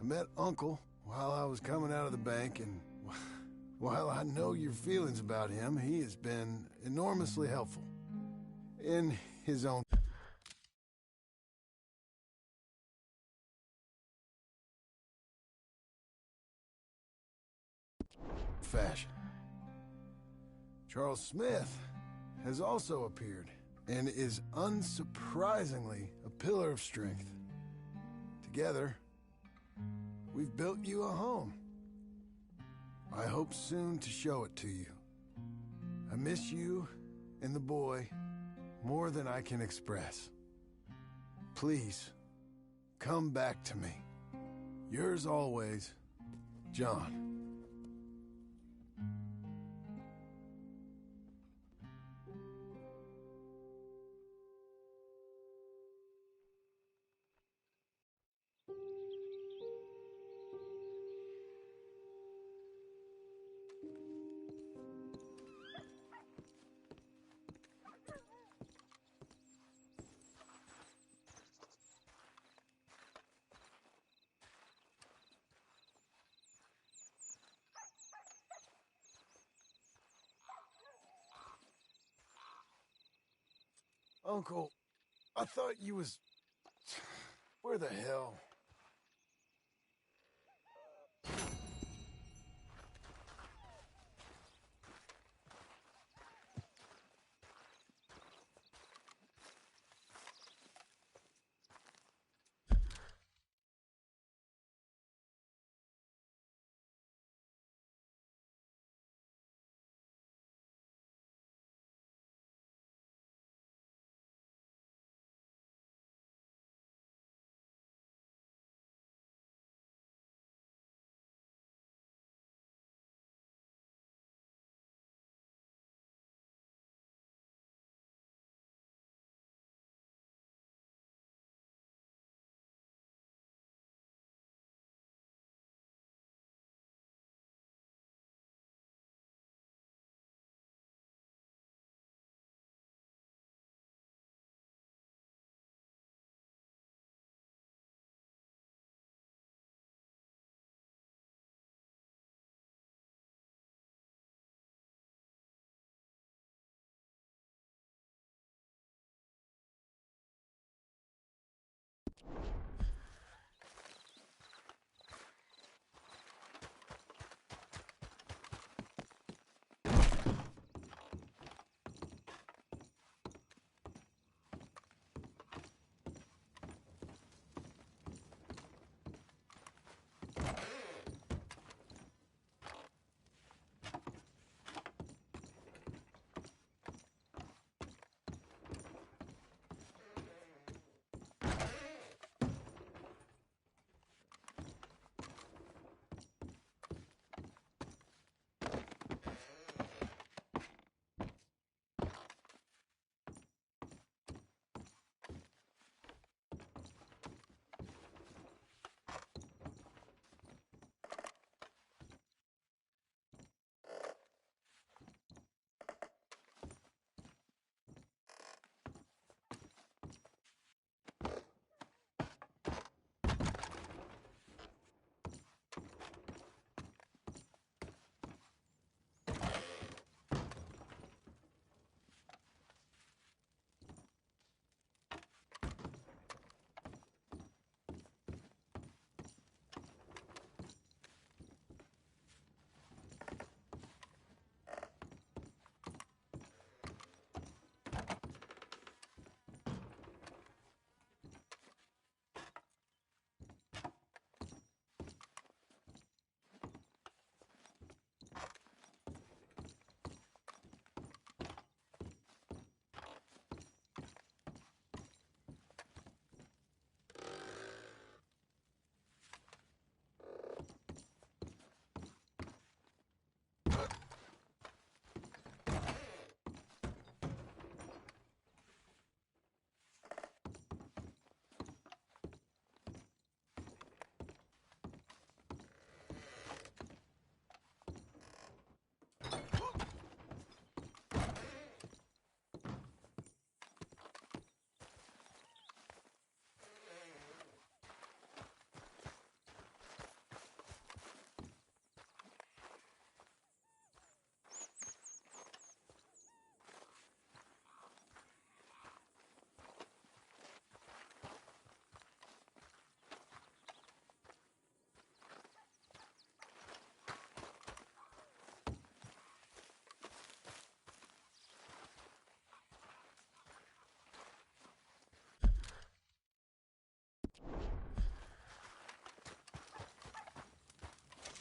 I met Uncle while I was coming out of the bank, and while I know your feelings about him, he has been enormously helpful in his own fashion. Charles Smith has also appeared and is unsurprisingly a pillar of strength. Together, we've built you a home. I hope soon to show it to you. I miss you and the boy more than I can express. Please, come back to me. Yours always, John. Uncle, I thought you was... Where the hell?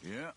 Yeah,